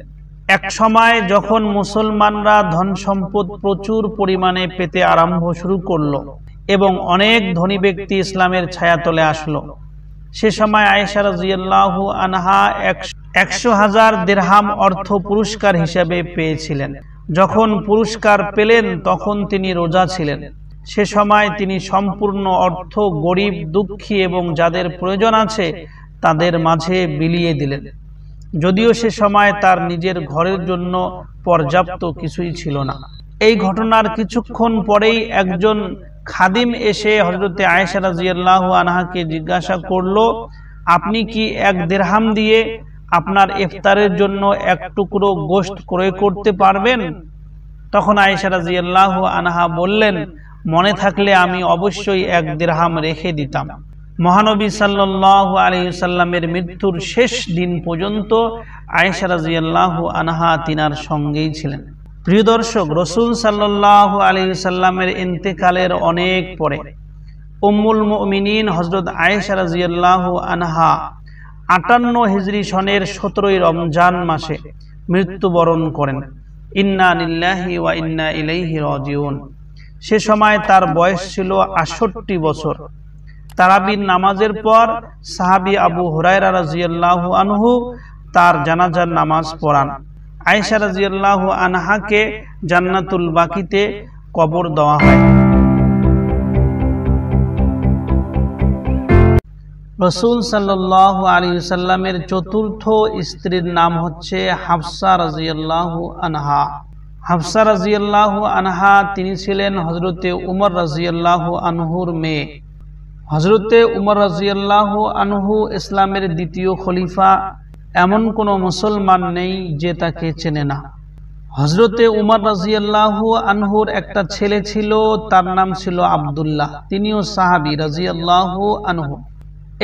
এক সময় যখন মুসলমানরা ধন সম্পদ প্রচুর পরিমাণে পেতে আরম্ভ শুরু করলো এবং অনেক ধনী ব্যক্তি ইসলামের ছায়াতলে আসলো, সে সময় আয়েশা রাদিয়াল্লাহু আনহা 100,000 দিরহাম অর্থ পুরস্কার হিসেবে পেয়েছিলেন। যখন পুরস্কার পেলেন তখন তিনি রোজা ছিলেন। সে সময় তিনি সম্পূর্ণ অর্থ গরিব, দুঃখী এবং যাদের প্রয়োজন আছে তাদের মাঝে বিলিয়ে দিলেন, যদিও সে সময় তার নিজের ঘরের জন্য পর্যাপ্ত কিছুই ছিল না। এই ঘটনার কিছুক্ষণ পরেই একজন খাদিম এসে হযরতে আয়েশা রাদিয়াল্লাহু আনহাকে জিজ্ঞাসা করলো, আপনি কি 1 দিরহাম দিয়ে আপনার ইফতারের জন্য 1 টুকরো গোশত ক্রয় করতে পারবেন? তখন আয়েশা রাদিয়াল্লাহু আনহা বললেন, মনে থাকলে আমি অবশ্যই 1 দিরহাম রেখে দিতাম। মহানবী সাল্লাল্লাহু আলাইহি ওয়াসাল্লামের মৃত্যুর শেষ দিন পর্যন্ত আয়েশা রাদিয়াল্লাহু আনহা তিনার সঙ্গেই ছিলেন। প্রিয় দর্শক, রাসূল সাল্লাল্লাহু আলাইহি ওয়াসাল্লামের ইন্তেকালের অনেক পরে উম্মুল মুমিনিন হযরত আয়েশা রাদিয়াল্লাহু আনহা 58 হিজরি সনের 17 রমজান মাসে মৃত্যুবরণ করেন। ইন্না লিল্লাহি ওয়া ইন্না ইলাইহি রাজিউন। সে সময় তার বয়স ছিল 68 বছর। তারাবির নামাজের পর সাহাবী আবু হুরায়রা রাদিয়াল্লাহু আনহু তার জানাজার নামাজ পড়ান। আয়েশা রাদিয়াল্লাহু আনহাকে জান্নাতুল বাকিতে কবর দেওয়া হয়। রাসূল সাল্লাল্লাহু আলাইহি ওয়াসাল্লামের চতুর্থ স্ত্রীর নাম হচ্ছে হাফসা রাদিয়াল্লাহু আনহা। হাফসা রাদিয়াল্লাহু আনহা তিনি ছিলেন হযরতে উমর রাদিয়াল্লাহু আনহুর মেয়ে। হযরতে উমর রাদিয়াল্লাহু আনহু ইসলামের দ্বিতীয় খলিফা। এমন কোন মুসলমান নেই যে তাকে চেনে না। হযরতে উমর রাদিয়াল্লাহু আনহুর একটা ছেলে ছিল, তার নাম ছিল আব্দুল্লাহ। তিনিও সাহাবী রাদিয়াল্লাহু আনহু।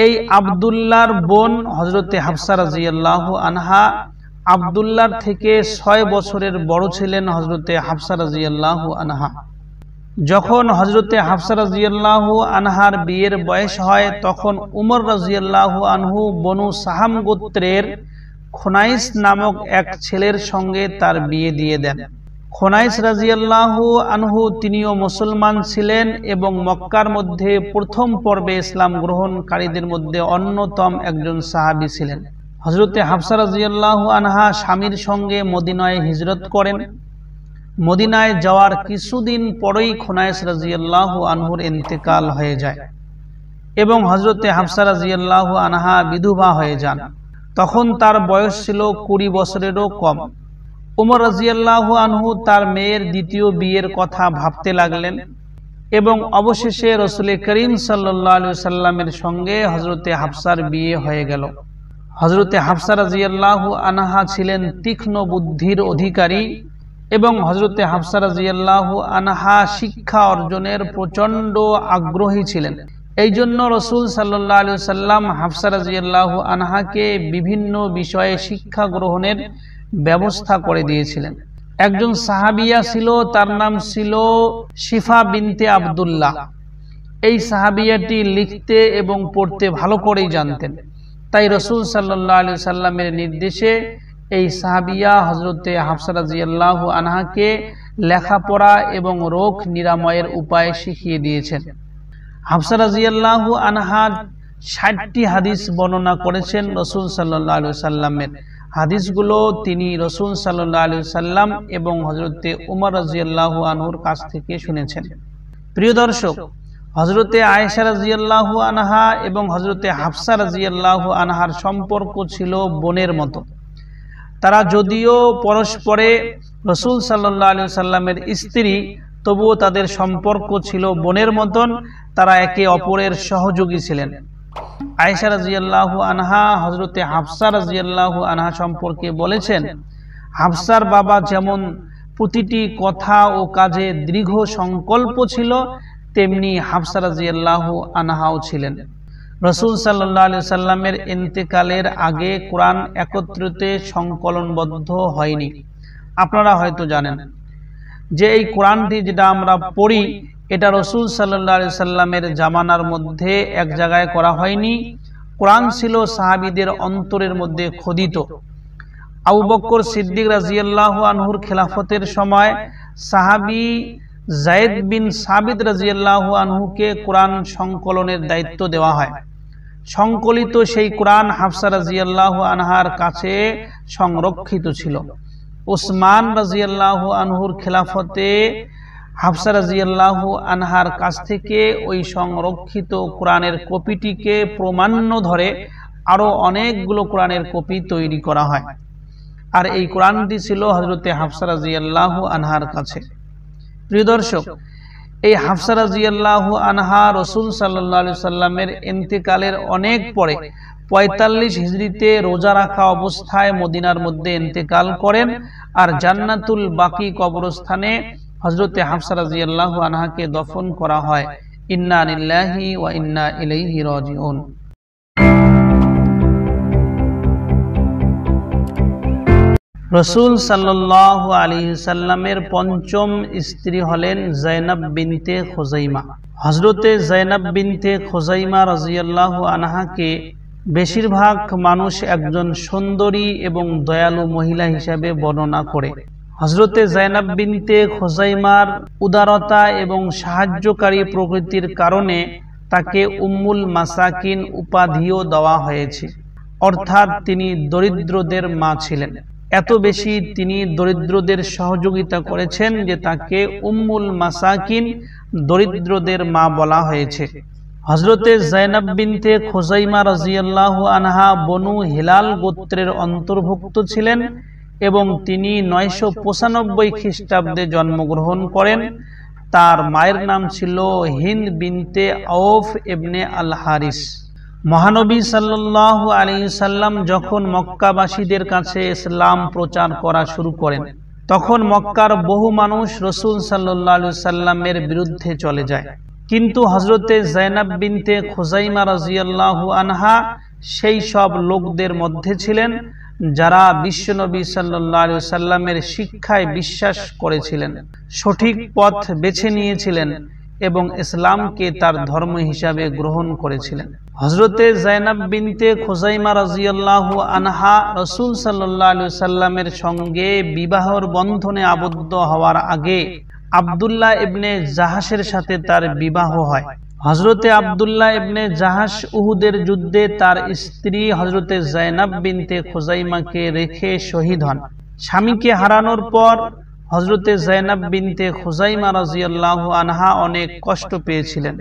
এই আব্দুল্লাহর বোন হযরতে হাফসা রাদিয়াল্লাহু আনহা। আব্দুল্লাহর থেকে 6 বছরের বড় ছিলেন হযরতে হাফসা রাদিয়াল্লাহু আনহা। যখন হযরতে হাফসা রাদিয়াল্লাহু আনহার বিয়ের বয়স হয়, তখন উমর রাদিয়াল্লাহু আনহু বনু সাহাম গোত্রের খুনাইস নামক এক ছেলের সঙ্গে তার বিয়ে দিয়ে দেন। খুনাইস রাদিয়াল্লাহু আনহু তিনিও মুসলমান ছিলেন এবং মক্কার মধ্যে প্রথম পর্বে ইসলাম গ্রহণকারীদের মধ্যে অন্যতম একজন সাহাবী ছিলেন। হযরতে হাফসা রাদিয়াল্লাহু আনহা স্বামীর সঙ্গে মদিনায় হিজরত করেন। মদিনায় যাওয়ার কিছুদিন পরেই খুনাইস রাদিয়াল্লাহু আনহুর ইন্তেকাল হয়ে যায় এবং হযরতে হাফসা রাদিয়াল্লাহু আনহা বিধবা হয়ে যান। তখন তার বয়স ছিল 20 বছরেরও কম। উমর রাদিয়াল্লাহু আনহু তার মেয়ের দ্বিতীয় বিয়ের কথা ভাবতে লাগলেন এবং অবশেষে রাসূল করিম সাল্লাল্লাহু আলাইহি ওয়াসাল্লামের সঙ্গে হযরতে হাফসার বিয়ে হয়ে গেল। হযরতে হাফসা রাদিয়াল্লাহু আনহা ছিলেন তীক্ষ্ণ বুদ্ধির অধিকারী এবং হযরতে হাফসা রাদিয়াল্লাহু আনহা শিক্ষা অর্জনের প্রচন্ড আগ্রহী ছিলেন। এই জন্য রাসূল সাল্লাল্লাহু আলাইহি ওয়াসাল্লাম হাফসা রাদিয়াল্লাহু আনহাকে বিভিন্ন বিষয়ে শিক্ষা গ্রহণের ব্যবস্থা করে দিয়েছিলেন। একজন সাহাবিয়া ছিল, তার নাম ছিল শিফা বিনতে আব্দুল্লাহ। এই সাহাবিয়াটি লিখতে এবং পড়তে ভালো করেই জানতেন। তাই রাসূল সাল্লাল্লাহু আলাইহি ওয়াসাল্লামের নির্দেশে এই সাহাবিয়া হযরতে হাফসা রাদিয়াল্লাহু আনহাকে লেখাপড়া এবং রোগ নিরাময়ের উপায় শিখিয়ে দিয়েছেন। হাফসা রাদিয়াল্লাহু আনহা 60টি হাদিস বর্ণনা করেছেন রাসূল সাল্লাল্লাহু আলাইহি ওয়াসাল্লামের। হাদিসগুলো তিনি রাসূল সাল্লাল্লাহু আলাইহি ওয়াসাল্লাম এবং হযরতে উমর রাদিয়াল্লাহু আনহুর কাছ থেকে শুনেছেন। প্রিয় দর্শক, হযরতে আয়েশা রাদিয়াল্লাহু আনহা এবং হযরতে হাফসা রাদিয়াল্লাহু আনহার সম্পর্ক ছিল বোনের মতো। তারা যদিও পরস্পরে রাসূল সাল্লাল্লাহু আলাইহি ওয়াসাল্লামের স্ত্রী, তবুও তাদের সম্পর্ক ছিল বোনের মতন। তারা একে অপরের সহযোগী ছিলেন। আয়েশা রাদিয়াল্লাহু আনহা হযরতে হাফসা রাদিয়াল্লাহু আনহা সম্পর্কে বলেছেন, হাফসার বাবা যেমন প্রতিটি কথা ও কাজে দৃঢ় সংকল্প ছিল, তেমনি হাফসা রাদিয়াল্লাহু আনহাও ছিলেন। রাসূল সাল্লাল্লাহু আলাইহি ওয়াসাল্লামের ইন্তেকালের আগে কোরআন একত্রিত সংকলনবদ্ধ হয়নি। আপনারা হয়তো জানেন যে এই কোরআনটি যেটা আমরা পড়ি, এটা রাসূল সাল্লাল্লাহু আলাইহি ওয়াসাল্লামের জামানার মধ্যে এক জায়গায় করা হয়নি। কোরআন ছিল সাহাবীদের অন্তরের মধ্যে খোদিত। আবু বকর সিদ্দিক রাদিয়াল্লাহু আনহুর খেলাফতের সময় সাহাবী যায়েদ বিন সাবিত রাদিয়াল্লাহু আনহুকে কোরআন সংকলনের দায়িত্ব দেওয়া হয়। সংকলিত সেই কোরআন হাফসা রাদিয়াল্লাহু আনহার কাছে সংরক্ষিত ছিল। উসমান রাদিয়াল্লাহু আনহুর খেলাফতে হাফসা রাদিয়াল্লাহু আনহার কাছ থেকে ওই সংরক্ষিত কোরআনের কপিটিকে প্রমাণ্য ধরে আরো অনেকগুলো কোরআনের কপি তৈরি করা হয়। আর এই কোরআনটি ছিল হযরতে হাফসা রাদিয়াল্লাহু আনহার কাছে। প্রিয় দর্শক, এই হাফসা রাদিয়াল্লাহু আনহা রাসূল সাল্লাল্লাহু আলাইহি ওয়াসাল্লামের ইন্তেকালের অনেক পরে 45 হিজরিতে রোজা রাখা অবস্থায় মদিনার মধ্যে ইন্তেকাল করেন। আর জান্নাতুল বাকি কবরস্থানে হযরতে হাফসা রাদিয়াল্লাহু আনহাকে দফন করা হয়। ইন্না লিল্লাহি ওয়া ইন্না ইলাইহি রাজিউন। রাসূল সাল্লাল্লাহু আলাইহি সাল্লামের পঞ্চম স্ত্রী হলেন যায়েনব বিনতে খুযাইমা। হযরতে যায়েনব বিনতে খুযাইমা রাদিয়াল্লাহু আনহাকে বেশিরভাগ মানুষ একজন সুন্দরী এবং দয়ালু মহিলা হিসেবে বর্ণনা করে। হযরতে যায়েনব বিনতে খুযাইমার উদারতা এবং সাহায্যকারী প্রকৃতির কারণে তাকে উম্মুল মাসাকিন উপাধিও দেওয়া হয়েছে, অর্থাৎ তিনি দরিদ্রদের মা ছিলেন। এত বেশি তিনি দরিদ্রদের সহযোগিতা করেছেন যে তাকে উম্মুল মাসাকিন, দরিদ্রদের মা বলা হয়েছে। হযরতে যায়েনব বিনতে খুযাইমা রাদিয়াল্লাহু আনহা বনু হিলাল গোত্রের অন্তর্ভুক্ত ছিলেন এবং তিনি 995 খ্রিস্টাব্দে জন্মগ্রহণ করেন। তার মায়ের নাম ছিল হিন্দ বিনতে আউফ ইবনে আল হারিস। মহানবী সাল্লাল্লাহু আলাইহি সাল্লাম যখন মক্কাবাসীদের কাছে ইসলাম প্রচার করা শুরু করেন, তখন মক্কার বহু মানুষ রাসূল সাল্লাল্লাহু আলাইহি সাল্লামের বিরুদ্ধে চলে যায়। কিন্তু হযরতে যায়েনব বিনতে খুযাইমা রাদিয়াল্লাহু আনহা সেই সব লোকদের মধ্যে ছিলেন যারা বিশ্বনবী সাল্লাল্লাহু আলাইহি সাল্লামের শিক্ষায় বিশ্বাস করেছিলেন, সঠিক পথ বেছে নিয়েছিলেন এবং ইসলামকে তার ধর্ম হিসাবে গ্রহণ করেছিলেন। হযরতে যায়েনব বিনতে খুযাইমা রাদিয়াল্লাহু আনহা রাসূল সাল্লাল্লাহু আলাইহি সাল্লামের সঙ্গে বিবাহের বন্ধনে আবদ্ধ হওয়ার আগে আব্দুল্লাহ ইবনে জাহাশের সাথে তার বিবাহ হয়। হযরতে আব্দুল্লাহ ইবনে জাহাশ উহুদের যুদ্ধে তার স্ত্রী হযরতে যায়েনব বিনতে খুযাইমাকে রেখে শহীদ হন। স্বামীকে হারানোর পর হযরতে যায়েনব বিনতে খুযাইমা রাদিয়াল্লাহু আনহা অনেক কষ্ট পেয়েছিলেন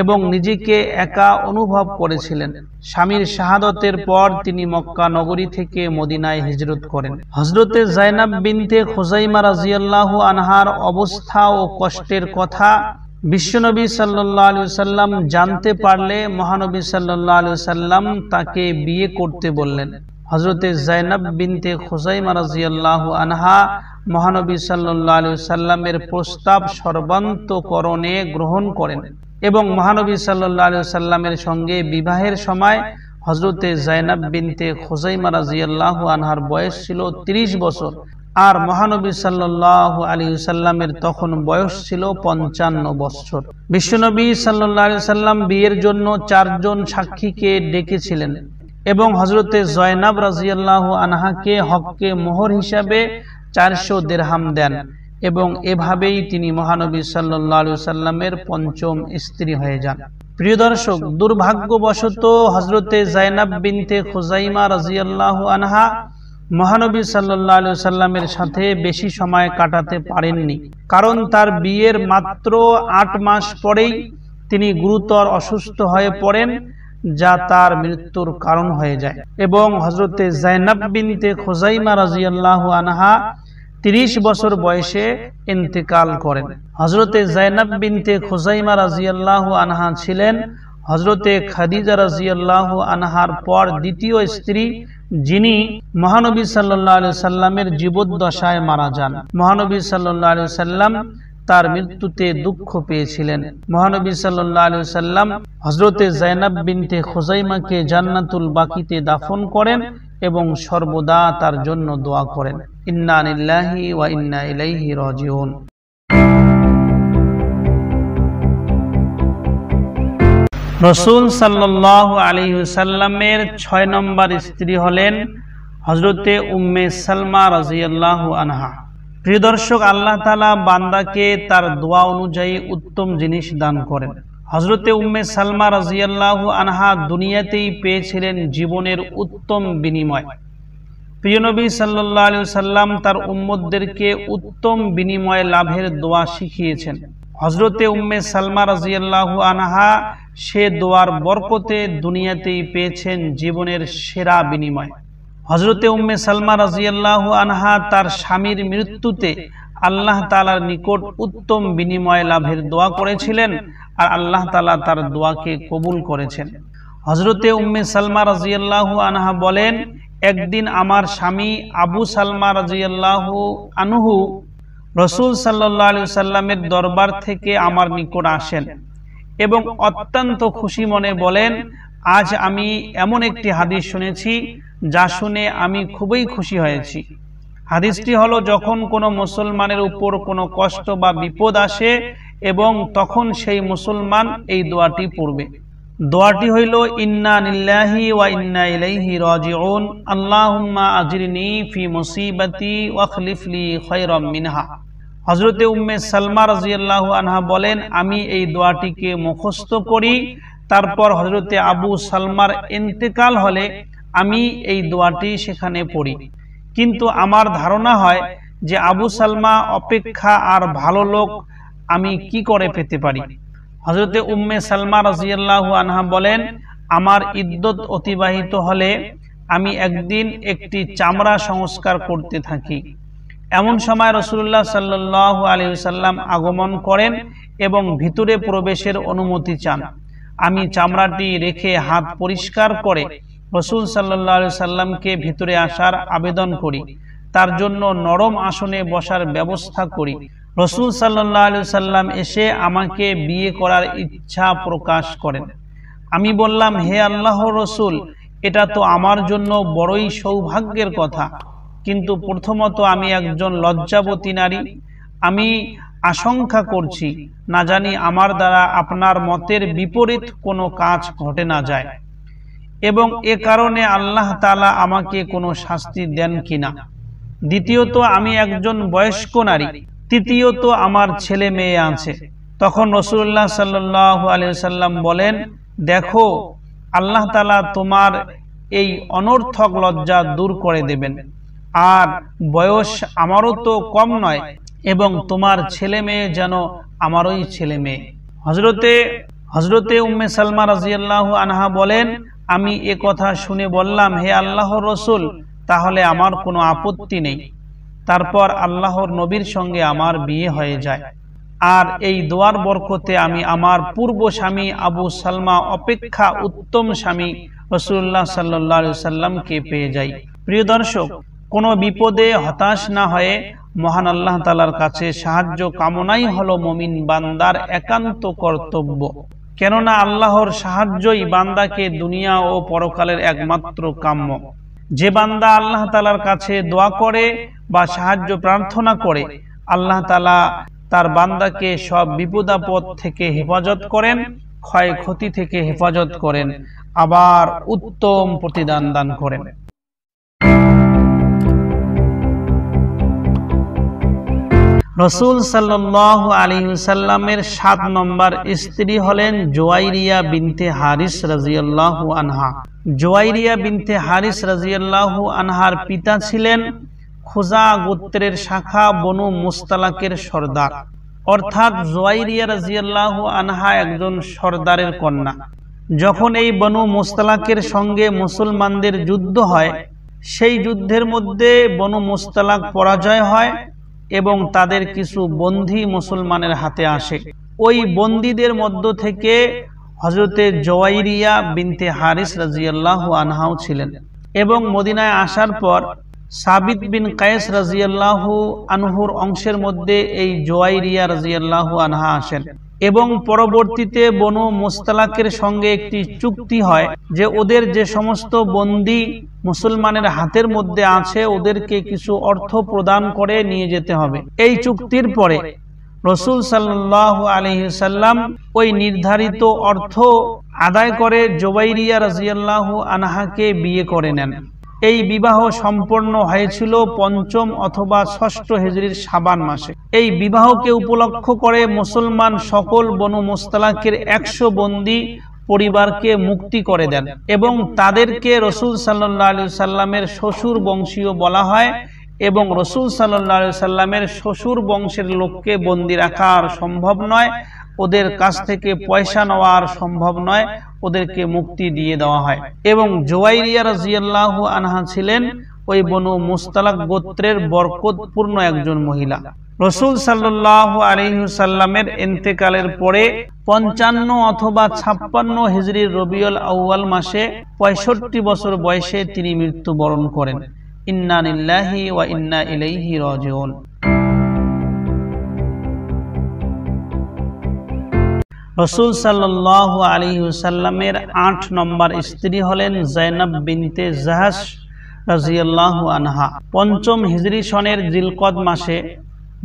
এবং নিজেকে একা অনুভব করেছিলেন। স্বামীর শাহাদতের পর তিনি মক্কা নগরী থেকে মদিনায় হিজরত করেন। হযরতে যায়েনব বিনতে খুযাইমা রাদিয়াল্লাহু আনহার অবস্থা ও কষ্টের কথা বিশ্বনবী সাল্লাল্লাহু আলাইহি সাল্লাম জানতে পারলে মহানবী সাল্লাল্লাহু আলাইহি সাল্লাম তাকে বিয়ে করতে বললেন। হযরতে যায়েনব বিনতে খুযাইমা রাদিয়াল্লাহু আনহা মহানবী সাল্লাল্লাহু আলাইহি সাল্লামের প্রস্তাব সর্বান্তকরণে গ্রহণ করেন এবং মহানবী সাল্লাল্লাহু আলাইহি সাল্লামের সঙ্গে বিবাহের সময় হযরতে যায়েনব বিনতে খুযাইমা রাদিয়াল্লাহু আনহার বয়স ছিল 30 বছর আর মহানবী সাল্লাল্লাহু আলাইহি সাল্লামের তখন বয়স ছিল 55 বছর। বিশ্বনবী সাল্লাল্লাহু আলাইহি সাল্লাম বিয়ের জন্য 4 জন সাক্ষীকে ডেকেছিলেন এবং হযরতে যায়েনব রাদিয়াল্লাহু আনহাকে হক্কে মোহর হিসাবে 400 দিরহাম দেন এবং এভাবেই তিনি মহানবী সাল্লাল্লাহু আলাইহি সাল্লামের পঞ্চম স্ত্রী হয়ে যান। প্রিয় দর্শক, দুর্ভাগ্যবশত হযরতে যায়েনব বিনতে খুযাইমা রাদিয়াল্লাহু আনহা মহানবী সাল্লাল্লাহু আলাইহি সাল্লামের সাথে বেশি সময় কাটাতে পারেননি, কারণ তার বিয়ের মাত্র 8 মাস পরেই তিনি গুরুতর অসুস্থ হয়ে পড়েন, যা তার মৃত্যুর কারণ হয়ে যায় এবং হযরতে যায়েনব বিনতে খুযাইমা রাদিয়াল্লাহু আনহা 30 বছর বয়সে ইন্তেকাল করেন। হযরতে যায়েনব বিনতে খুযাইমা রাদিয়াল্লাহু আনহা ছিলেন হযরতে খাদিজা রাদিয়াল্লাহু আনহার পর দ্বিতীয় স্ত্রী, যিনি মহানবী সাল্লাল্লাহু আলাইহি সাল্লামের জীবদ্দশায় মারা যান। মহানবী সাল্লাল্লাহু আলাইহি সাল্লাম তার মৃত্যুতে দুঃখ পেয়েছিলেন। মহানবী সাল্লাল্লাহু আলাইহি সাল্লাম হযরতে যায়েনব বিনতে খুযাইমাকে জান্নাতুল বাকিতে দাফন করেন এবং সর্বদা তার জন্য দোয়া করেন। ইন্না লিল্লাহি ওয়া ইন্না ইলাইহি রাজিউন। রাসূল সাল্লাল্লাহু আলাইহি ওয়াসাল্লামের 6 নম্বর স্ত্রী হলেন হযরতে উম্মে সালমা রাদিয়াল্লাহু আনহা। প্রিয় দর্শক, আল্লাহ তাআলা বান্দাকে তার দোয়া অনুযায়ী উত্তম জিনিস দান করেন। হযরতে উম্মে সালমা রাদিয়াল্লাহু আনহা দুনিয়াতেই পেয়েছিলেন জীবনের উত্তম বিনিময়। প্রিয় নবী সাল্লাল্লাহু আলাইহি ওয়াসাল্লাম তার উম্মতদেরকে উত্তম বিনিময় লাভের দোয়া শিখিয়েছেন। হযরতে উম্মে সালমা রাদিয়াল্লাহু আনহা সে দোয়ার বরকতে দুনিয়াতেই পেয়েছেন জীবনের সেরা বিনিময়। হযরতে উম্মে সালমা রাদিয়াল্লাহু আনহা তার স্বামীর মৃত্যুতে আল্লাহ তাআলার নিকট উত্তম বিনিময় লাভের দোয়া করেছিলেন আর আল্লাহ তাআলা তার দোয়াকে কবুল করেছেন। হযরতে উম্মে সালমা রাদিয়াল্লাহু আনহা বলেন, একদিন আমার স্বামী আবু সালমা রাদিয়াল্লাহু আনহু রাসূল সাল্লাল্লাহু আলাইহি ওয়াসাল্লামের দরবার থেকে আমার নিকট আসেন এবং অত্যন্ত খুশি মনে বলেন, আজ আমি এমন একটি হাদিস শুনেছি যা শুনে আমি খুবই খুশি হয়েছি। হাদিসটি হলো, যখন কোনো মুসলমানের উপর কোনো কষ্ট বা বিপদ আসে এবং তখন সেই মুসলমান এই দোয়াটি পড়বে। দোয়াটি হইল, ইন্না লিল্লাহি ওয়া ইন্না ইলাইহি রাজিউন, আল্লাহুম্মা আজিরনি ফি মুসিবাতি ওয়া খলিফ লি খায়রাম মিনহা। হযরতে উম্মে সালমা রাদিয়াল্লাহু আনহা বলেন, আমি এই দোয়াটিকে মুখস্থ করি, তারপর হযরতে আবু সালমার ইন্তেকাল হলে আমি এই দোয়াটি সেখানে পড়ি। কিন্তু আমার ধারণা হয় যে আবু সালমা অপেক্ষা আর ভালো লোক আমি কি করে পেতে পারি। হযরতে উম্মে সালমা রাদিয়াল্লাহু আনহা বলেন, আমার ইদ্দত অতিবাহিত হলে আমি একদিন একটি চামড়া সংস্কার করতে থাকি। এমন সময় রাসূলুল্লাহ সাল্লাল্লাহু আলাইহি ওয়াসাল্লাম আগমন করেন এবং ভিতরে প্রবেশের অনুমতি চান। আমি চামড়াটি রেখে হাত পরিষ্কার করে রাসূল সাল্লাল্লাহু আলাইহি ওয়াসাল্লামকে ভিতরে আসার আবেদন করি, তার জন্য নরম আসনে বসার ব্যবস্থা করি। রাসূল সাল্লাল্লাহু আলাইহি ওয়াসাল্লাম এসে আমাকে বিয়ে করার ইচ্ছা প্রকাশ করেন। আমি বললাম, হে আল্লাহর রাসূল, এটা তো আমার জন্য বড়ই সৌভাগ্যের কথা, কিন্তু প্রথমত আমি একজন লজ্জাবতী নারী। আমি আশঙ্কা করছি না জানি আমার দ্বারা আপনার মতের বিপরীত কোনো কাজ ঘটে না যায়, এবং এ কারণে আল্লাহ তাআলা আমাকে কোনো শাস্তি দেন কিনা। দ্বিতীয়ত আমি একজন বয়স্ক নারী। তৃতীয়ত আমার ছেলে মেয়ে আছে। তখন রাসূলুল্লাহ সাল্লাল্লাহু আলাইহি ওয়াসাল্লাম বলেন, দেখো, আল্লাহ তাআলা তোমার এই অনর্থক লজ্জা দূর করে দেবেন, আর বয়স আমারও তো কম নয়, এবং তোমার ছেলে মেয়ে যেন আমারই ছেলে মেয়ে। হযরতে উম্মে সালমা রাদিয়াল্লাহু আনহা বলেন, আমি এ কথা শুনে বললাম, হে আল্লাহর রাসূল, তাহলে আমার কোনো আপত্তি নেই। তারপর আল্লাহর নবীর সঙ্গে আমার বিয়ে হয়ে যায়, আর এই দোয়ার বরকতে আমি আমার পূর্ব স্বামী আবু সালমা অপেক্ষা উত্তম স্বামী রাসূলুল্লাহ সাল্লাল্লাহু আলাইহি ওয়াসাল্লামকে পেয়ে যাই। প্রিয় দর্শক, কোনো বিপদে হতাশ না হয়ে মহান আল্লাহ তাআলার কাছে সাহায্য কামনাই হলো মুমিন বান্দার একান্ত কর্তব্য। কেননা আল্লাহর সাহায্যই বান্দাকে দুনিয়া ও পরকালের একমাত্র কাম্য। যে বান্দা আল্লাহ তাআলার কাছে দোয়া করে বা সাহায্য প্রার্থনা করে, আল্লাহ তাআলা তার বান্দাকে সব বিপদ আপদ থেকে হেফাজত করেন, ক্ষয়ক্ষতি থেকে হেফাজত করেন, আবার উত্তম প্রতিদান দান করেন। রাসূল সাল্লাল্লাহু আলাইহি ওয়াসাল্লামের 7 নম্বর স্ত্রী হলেন জুয়াইরিয়া বিনতে হারিস রাদিয়াল্লাহু আনহা। জুয়াইরিয়া বিনতে হারিস রাদিয়াল্লাহু আনহার পিতা ছিলেন খুজা গোত্রের শাখা বনু মুস্তালাকের সর্দার, অর্থাৎ জুয়াইরিয়া রাদিয়াল্লাহু আনহা একজন সর্দারের কন্যা। যখন এই বনু মুস্তালাকের সঙ্গে মুসলমানদের যুদ্ধ হয়, সেই যুদ্ধের মধ্যে বনু মুস্তালাক পরাজয় হয় এবং তাদের কিছু বন্দী মুসলমানের হাতে আসে। ওই বন্দীদের মধ্য থেকে হযরতে জুয়াইরিয়া বিনতে হারিস রাদিয়াল্লাহু আনহাও ছিলেন, এবং মদিনায় আসার পর সাবিত বিন কায়েস রাদিয়াল্লাহু আনহুর অংশের মধ্যে এই জুয়াইরিয়া রাদিয়াল্লাহু আনহা আসেন, এবং পরবর্তীতে বনু মুস্তালাকের সঙ্গে একটি চুক্তি হয় যে ওদের যে সমস্ত বন্দী মুসলমানের হাতের মধ্যে আছে ওদেরকে কিছু অর্থ প্রদান করে নিয়ে যেতে হবে। এই চুক্তির পরে রাসূল সাল্লাল্লাহু আলাইহি ওয়াসাল্লাম ওই নির্ধারিত অর্থ আদায় করে জুয়াইরিয়া রাদিয়াল্লাহু আনহাকে বিয়ে করে নেন। এই বিবাহ সম্পন্ন হয়েছিল ৫ম অথবা ৬ষ্ঠ হিজরির শাবান মাসে। এই বিবাহকে উপলক্ষ করে মুসলমান সকল বনু মুস্তালাকের ১০০ বন্দী পরিবারকে মুক্তি করে দেন, এবং তাদেরকে রাসূল সাল্লাল্লাহু আলাইহি ওয়াসাল্লামের শ্বশুর বংশীয় বলা হয়, এবং রাসূল সাল্লাল্লাহু আলাইহি ওয়াসাল্লামের শ্বশুর বংশের লোককে বন্দী রাখা আর সম্ভব নয়, ওদের কাছ থেকে পয়সা নেওয়া আর সম্ভব নয়, ওদেরকে মুক্তি দিয়ে দেওয়া হয়। এবং জুয়াইরিয়া রাদিয়াল্লাহু আনহা ছিলেন ওই বনু মুস্তালাক গোত্রের বরকতপূর্ণ একজন মহিলা। রাসূল সাল্লাল্লাহু আলাইহি ওয়াসাল্লামের ইন্তেকালের পরে 55 অথবা 56 হিজরির রবিউল আউয়াল মাসে 65 বছর বয়সে তিনি মৃত্যুবরণ করেন। ইন্না লিল্লাহি ওয়া ইন্না ইলাইহি রাজিউন। রাসূল সাল্লাল্লাহু আলাইহি ওয়াসাল্লামের 8 নম্বর স্ত্রী হলেন যায়েনব বিনতে জাহাশ রাদিয়াল্লাহু আনহা। 5ম হিজরি সনের জিলকদ মাসে,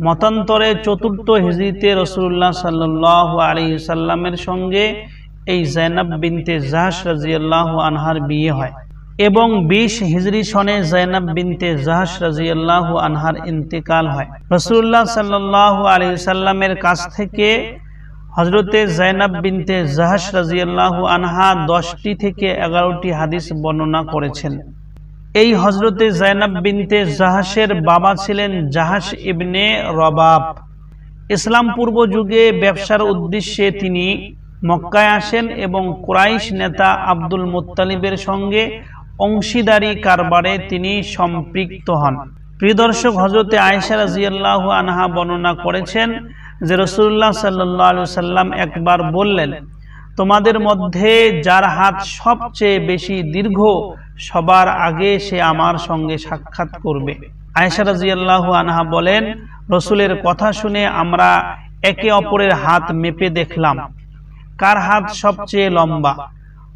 মতান্তরে 4র্থ হিজরিতে রাসূলুল্লাহ সাল্লাল্লাহু আলাইহি ওয়াসাল্লামের সঙ্গে এই যায়েনব বিনতে জাহাশ রাদিয়াল্লাহু আনহার বিয়ে হয় এবং 20 হিজরি সনে যায়েনব বিনতে জাহাশ রাদিয়াল্লাহু আনহার ইন্তেকাল হয়। রাসূলুল্লাহ সাল্লাল্লাহু আলাইহি ওয়াসাল্লামের কাছ থেকে হযরতে যায়েনব বিনতে জাহাশ রাদিয়াল্লাহু আনহা 10টি থেকে 11টি হাদিস বর্ণনা করেছেন। এই হযরতে যায়েনব বিনতে জাহাশের বাবা ছিলেন জাহাশ ইবনে রবাব। ইসলাম পূর্ব যুগে ব্যবসার উদ্দেশ্যে তিনি মক্কায় আসেন এবং কুরাইশ নেতা আব্দুল মুত্তালিবের সঙ্গে অংশীদারি কারবারে তিনি সম্পৃক্ত হন। প্রিয় দর্শক, হযরতে আয়েশা রাদিয়াল্লাহু আনহা বর্ণনা করেছেন যে রাসূলুল্লাহ সাল্লাল্লাহু আলাইহি ওয়াসাল্লাম একবার বললেন, তোমাদের মধ্যে যার হাত সবচেয়ে বেশি দীর্ঘ সবার আগে সে আমার সঙ্গে সাক্ষাৎ করবে। আয়েশা রাদিয়াল্লাহু আনহা বলেন, রাসূলের কথা শুনে আমরা একে অপরের হাত মেপে দেখলাম কার হাত সবচেয়ে লম্বা।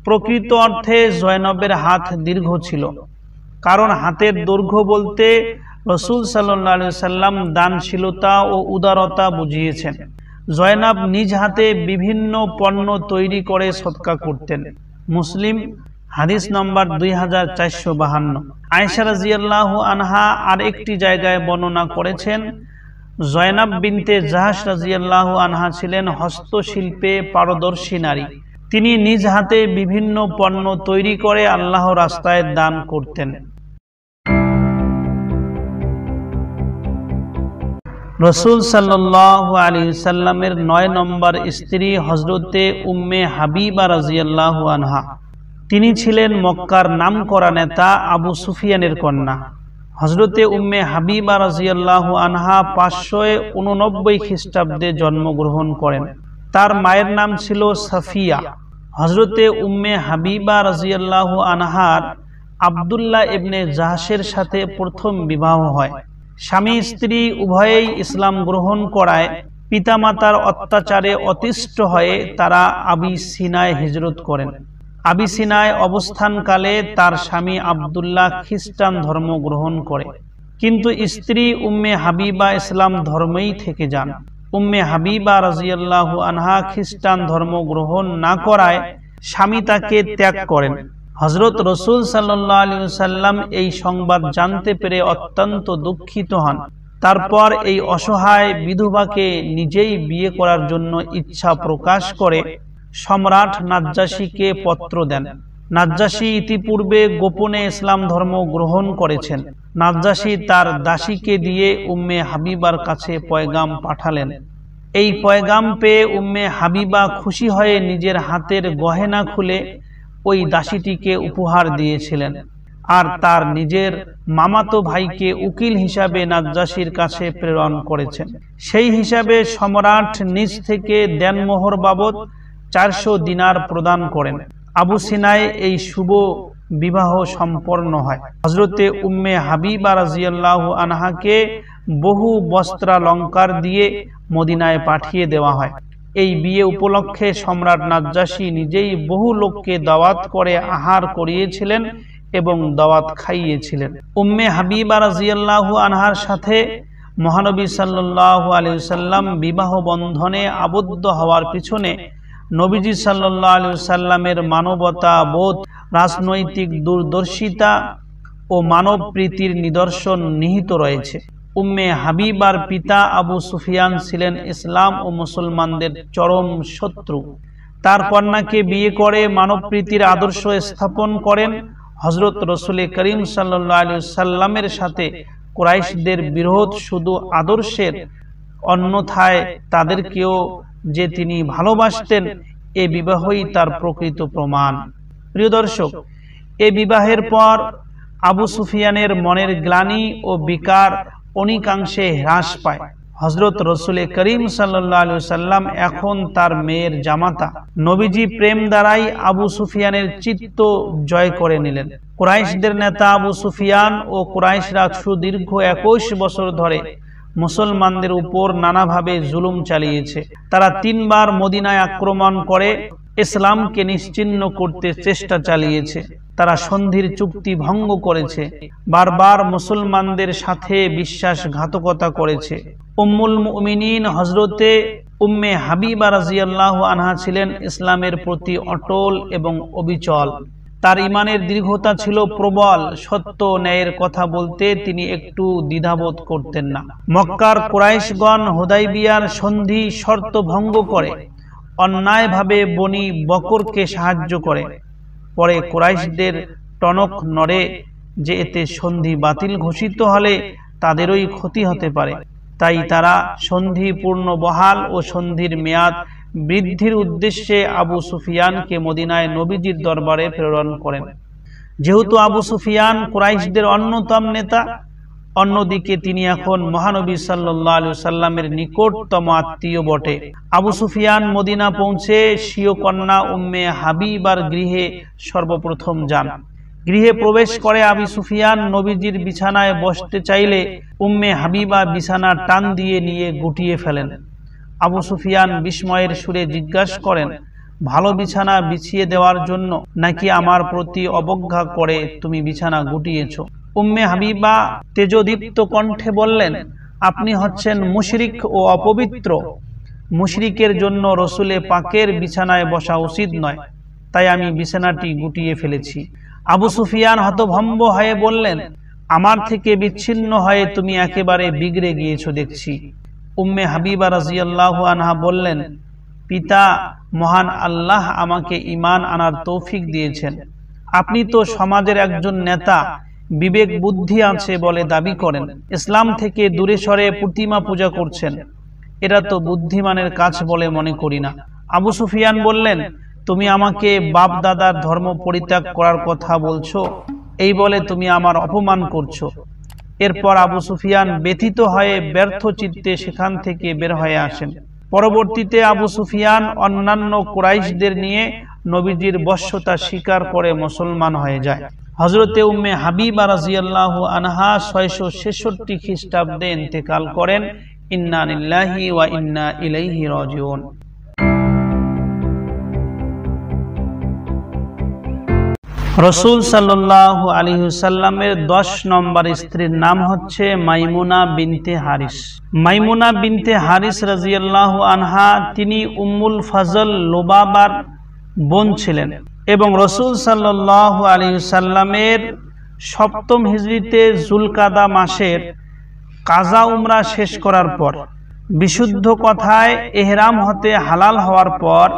প্রকৃত অর্থে যায়েনবের হাত দীর্ঘ ছিল, কারণ হাতের দৈর্ঘ্য বলতে রাসূল সাল্লাল্লাহু আলাইহি ওয়াসাল্লাম দানশীলতা ও উদারতা বুঝিয়েছেন। যায়েনব নিজ হাতে বিভিন্ন পণ্য তৈরি করে সদকা করতেন। মুসলিম হাদিস নম্বর 2452। আয়েশা রাদিয়াল্লাহু আনহা আর একটি জায়গায় বর্ণনা করেছেন, যায়েনব বিনতে জাহাশ রাদিয়াল্লাহু আনহা ছিলেন হস্তশিল্পে পারদর্শী নারী। তিনি নিজ হাতে বিভিন্ন পণ্য তৈরি করে আল্লাহর রাস্তায় দান করতেন। রাসূল সাল্লাল্লাহু আলাইহি ওয়াসাল্লামের 9 নম্বর স্ত্রী হযরতে উম্মে হাবিবা রাদিয়াল্লাহু আনহা। তিনি ছিলেন মক্কার নামকরা নেতা আবু সুফিয়ানের কন্যা। হযরতে উম্মে হাবিবা রাদিয়াল্লাহু আনহা 589 খ্রিস্টাব্দে জন্মগ্রহণ করেন। তার মায়ের নাম ছিল সাফিয়া। হযরতে উম্মে হাবিবা রাদিয়াল্লাহু আনহার আব্দুল্লাহ ইবনে জাহাশের সাথে প্রথম বিবাহ হয়। স্বামী স্ত্রী উভয়েই ইসলাম গ্রহণ করায় পিতামাতার অত্যাচারে অতিষ্ঠ হয়ে তারা আবিসিনায় হিজরত করেন। আবিসিনায় অবস্থানকালে তার স্বামী আব্দুল্লাহ খ্রিস্টান ধর্ম গ্রহণ করে, কিন্তু স্ত্রী উম্মে হাবিবা ইসলাম ধর্মেই থেকে যান। উম্মে হাবিবা রাদিয়াল্লাহু আনহা খ্রিস্টান ধর্ম গ্রহণ না করায় স্বামী তাকে ত্যাগ করেন। হযরত রাসূল সাল্লাল্লাহু আলাইহি ওয়াসাল্লাম এই সংবাদ জানতে পেরে অত্যন্ত দুঃখিত হন। তারপর এই অসহায় বিধবাকে নিজেই বিয়ে করার জন্য ইচ্ছা প্রকাশ করে সম্রাট নাজ্জাশীকে পত্র দেন। নাজ্জাশী ইতিপূর্বে গোপনে ইসলাম ধর্ম গ্রহণ করেছেন। নাজ্জাশী তার দাসীকে দিয়ে উম্মে হাবিবার কাছে পয়গাম পাঠালেন। এই পয়গাম পেয়ে উম্মে হাবিবা খুশি হয়ে নিজের হাতের গহেনা খুলে ওই দাসীটিকে উপহার দিয়েছিলেন, আর তার নিজের মামাতো ভাইকে উকিল হিসাবে নাজ্জাশীর কাছে প্রেরণ করেছেন। সেই হিসাবে সম্রাট নিজ থেকে দেনমোহর বাবদ 400 দিনার প্রদান করেন। আবু সিনায় এই শুভ বিবাহ সম্পন্ন হয়। হযরতে উম্মে হাবিবা রাদিয়াল্লাহু আনহাকে বহু বস্ত্রালঙ্কার দিয়ে মদিনায় পাঠিয়ে দেওয়া হয়। এই বিয়ে উপলক্ষে সম্রাট নাজ্জাশী নিজেই বহু লোককে দাওয়াত করে আহার করিয়েছিলেন এবং দাওয়াত খাইয়েছিলেন। উম্মে হাবিবা রাদিয়াল্লাহু আনহার সাথে মহানবী সাল্লাল্লাহু আলাইহি ওয়াসাল্লাম বিবাহ বন্ধনে আবদ্ধ হওয়ার পিছনে নবীজি সাল্লাল্লাহু আলাইহি ওয়াসাল্লামের মানবতা বোধ, রাজনৈতিক দূরদর্শিতা ও মানব প্রীতির নিদর্শন নিহিত রয়েছে। উম্মে হাবিবার পিতা আবু সুফিয়ান ছিলেন ইসলাম ও মুসলমানদের চরম শত্রু। তার কন্যাকে বিয়ে করে মানব প্রীতির আদর্শ স্থাপন করেন। হযরত রাসূল করিম সাল্লাল্লাহু আলাইহি ওয়াসাল্লামের সাথে কুরাইশদের বিরোধ শুধু আদর্শের, অন্যথায় তাদেরকেও যে তিনি ভালোবাসতেন, এ বিবাহই তার প্রকৃত প্রমাণ। প্রিয় দর্শক, এ বিবাহের পর আবু সুফিয়ানের মনের গ্লানি ও বিকার অনেকাংশে হ্রাস পায়। হযরত রাসূল করিম সাল্লাল্লাহু আলাইহি সাল্লাম এখন তার মেয়ের জামাতা। নবীজি প্রেম দ্বারাই আবু সুফিয়ানের চিত্ত জয় করে নিলেন। কুরাইশদের নেতা আবু সুফিয়ান ও কুরাইশরা সুদীর্ঘ 21 বছর ধরে মুসলমানদের উপর নানাভাবে জুলুম চালিয়েছে। তারা 3 বার মদিনায় আক্রমণ করে ইসলামকে নিশ্চিহ্ন করতে চেষ্টা চালিয়েছে। তারা সন্ধির চুক্তি ভঙ্গ করেছে, বারবার মুসলমানদের সাথে বিশ্বাসঘাতকতা করেছে। উম্মুল মুমিনিন হযরতে উম্মে হাবিবা রাদিয়াল্লাহু আনহা ছিলেন ইসলামের প্রতি অটল এবং অবিচল। তার ঈমানের দৃঢ়তা ছিল প্রবল। সত্য ন্যায়ের কথা বলতে তিনি একটু দ্বিধাবোধ করতেন না। মক্কার কুরাইশগণ হুদাইবিয়ার সন্ধি শর্ত ভঙ্গ করে অন্যায়ভাবে বনি বকরকে সাহায্য করে। পরে কুরাইশদের টনক নড়ে যে এতে সন্ধি বাতিল ঘোষিত হলে তাদেরই ক্ষতি হতে পারে। তাই তারা সন্ধি পূর্ণ বহাল ও সন্ধির মেয়াদ বৃদ্ধির উদ্দেশ্যে আবু সুফিয়ানকে মদিনায় নবীজির দরবারে প্রেরণ করেন। যেহেতু আবু সুফিয়ান কুরাইশদের অন্যতম নেতা, অন্যদিকে তিনি এখন মহানবী সাল্লাল্লাহু আলাইহি সাল্লামের নিকটতম আত্মীয় বটে। আবু সুফিয়ান মদিনা পৌঁছে স্বীয় কন্যা উম্মে হাবিবার গৃহে সর্বপ্রথম যান। গৃহে প্রবেশ করে আবু সুফিয়ান নবীজির বিছানায় বসতে চাইলে উম্মে হাবিবা বিছানা টান দিয়ে নিয়ে গুটিয়ে ফেলেন। আবু সুফিয়ান বিস্ময়ের সুরে জিজ্ঞাসা করেন, ভালো বিছানা বিছিয়ে দেওয়ার জন্য নাকি আমার প্রতি অবজ্ঞা করে তুমি বিছানা গুটিয়েছ? উম্মে হাবিবা তেজদীপ্ত কণ্ঠে বললেন, আপনি হচ্ছেন মুশরিক ও অপবিত্র। মুশরিকের জন্য রসুলে পাকের বিছানায় বসা উচিত নয়, তাই আমি বিছানাটি গুটিয়ে ফেলেছি। আবু সুফিয়ান হতভম্ব হয়ে বললেন, আমার থেকে বিচ্ছিন্ন হয়ে তুমি একেবারে বিগড়ে গিয়েছো দেখছি। উম্মে হাবিবা রাদিয়াল্লাহু আনহা বললেন, পিতা, মহান আল্লাহ আমাকে ঈমান আনার তৌফিক দিয়েছেন। আপনি তো সমাজের একজন নেতা, বিবেক বুদ্ধি আছে বলে দাবি করেন, ইসলাম থেকে দূরে সরে প্রতিমা পূজা করছেন। এটা তো বুদ্ধিমানের কাজ বলে মনে করি না। আবু সুফিয়ান বললেন, তুমি আমাকে বাপ দাদার ধর্ম পরিত্যাগ করার কথা বলছো, এই বলে তুমি আমার অপমান করছো। এরপর আবু সুফিয়ান ব্যথিত হয়ে ব্যর্থ চিত্তে সেখান থেকে বের হয়ে আসেন। পরবর্তীতে আবু সুফিয়ান অন্যান্য কুরাইশদের নিয়ে নবীজির বশ্যতা স্বীকার করে মুসলমান হয়ে যায়। হযরতে উম্মে হাবিবা রাদিয়াল্লাহু আনহা 666 খ্রিস্টাব্দে ইন্তেকাল করেন। ইন্না লিল্লাহি ওয়া ইন্না ইলাইহি রাজিউন। রাসূল সাল্লাল্লাহু আলাইহি ওয়াসাল্লামের 10 নম্বর স্ত্রীর নাম হচ্ছে মাইমুনা বিনতে হারিস। মাইমুনা বিনতে হারিস রাদিয়াল্লাহু আনহা তিনি উম্মুল ফজল লুবাবার বোন ছিলেন এবং রাসূল সাল্লাল্লাহু আলাইহি ওয়াসাল্লামের 7ম হিজরিতে জুলকাদা মাসের কাজা উমরা শেষ করার পর বিশুদ্ধ কথায় ইহরাম হতে হালাল হওয়ার পর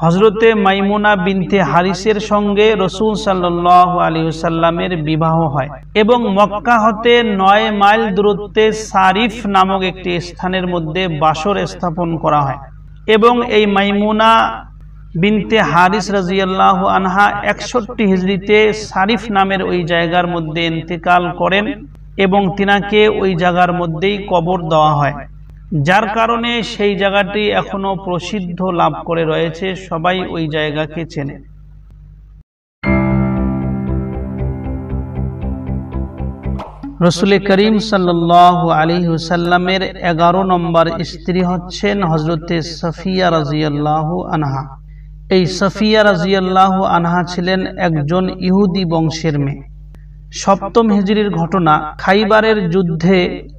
হযরতে মাইমুনা বিনতে হারিসের সঙ্গে রাসূল সাল্লাল্লাহু আলাইহি ওয়াসাল্লামের বিবাহ হয় এবং মক্কা হতে 9 মাইল দূরত্বে সারিফ নামক একটি স্থানের মধ্যে বাসর স্থাপন করা হয় এবং এই মাইমুনা বিনতে হারিস রাদিয়াল্লাহু আনহা 61 হিজরিতে সারিফ নামের ওই জায়গার মধ্যে ইন্তেকাল করেন এবং তিনাকে ওই জায়গার মধ্যেই কবর দেওয়া হয়, যার কারণে সেই জায়গাটি এখনো প্রসিদ্ধ লাভ করে রয়েছে। সবাই ওই জায়গাকে চেনে। রাসূল করিম সাল্লাল্লাহু আলাইহি ওয়াসাল্লামের 11 নম্বর স্ত্রী হচ্ছেন হযরতে সাফিয়া রাদিয়াল্লাহু আনহা। এই সাফিয়া রাদিয়াল্লাহু আনহা ছিলেন একজন ইহুদি বংশের মেয়ে। 7ম হিজরির ঘটনা, খাইবারের যুদ্ধে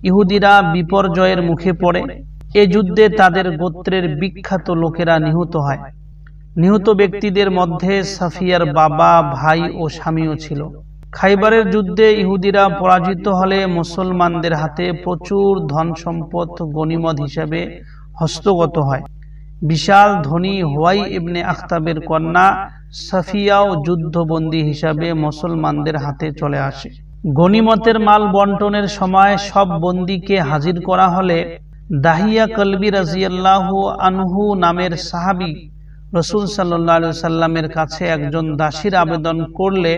ইহুদিরা বিপর্যয়ের মুখে পড়ে। এই যুদ্ধে তাদের গোত্রের বিখ্যাত লোকেরা নিহত হয়। নিহত ব্যক্তিদের মধ্যে সাফিয়ার বাবা, ভাই ও স্বামীও ছিল। খাইবারের যুদ্ধে ইহুদিরা পরাজিত হলে মুসলমানদের হাতে প্রচুর ধন সম্পদ গনিমত হিসাবে হস্তগত হয়। বিশাল ধনী হুয়াই ইবনে আখতাবের কন্যা সাফিয়াও যুদ্ধবন্দী হিসাবে মুসলমানদের হাতে চলে আসে। গনিমতের মাল বন্টনের সময় সব বন্দীকে হাজির করা হলে দাহিয়া কলবি রাদিয়াল্লাহু আনহু নামের সাহাবী রাসূল সাল্লাল্লাহু আলাইহি ওয়াসাল্লামের কাছে একজন দাসীর আবেদন করলে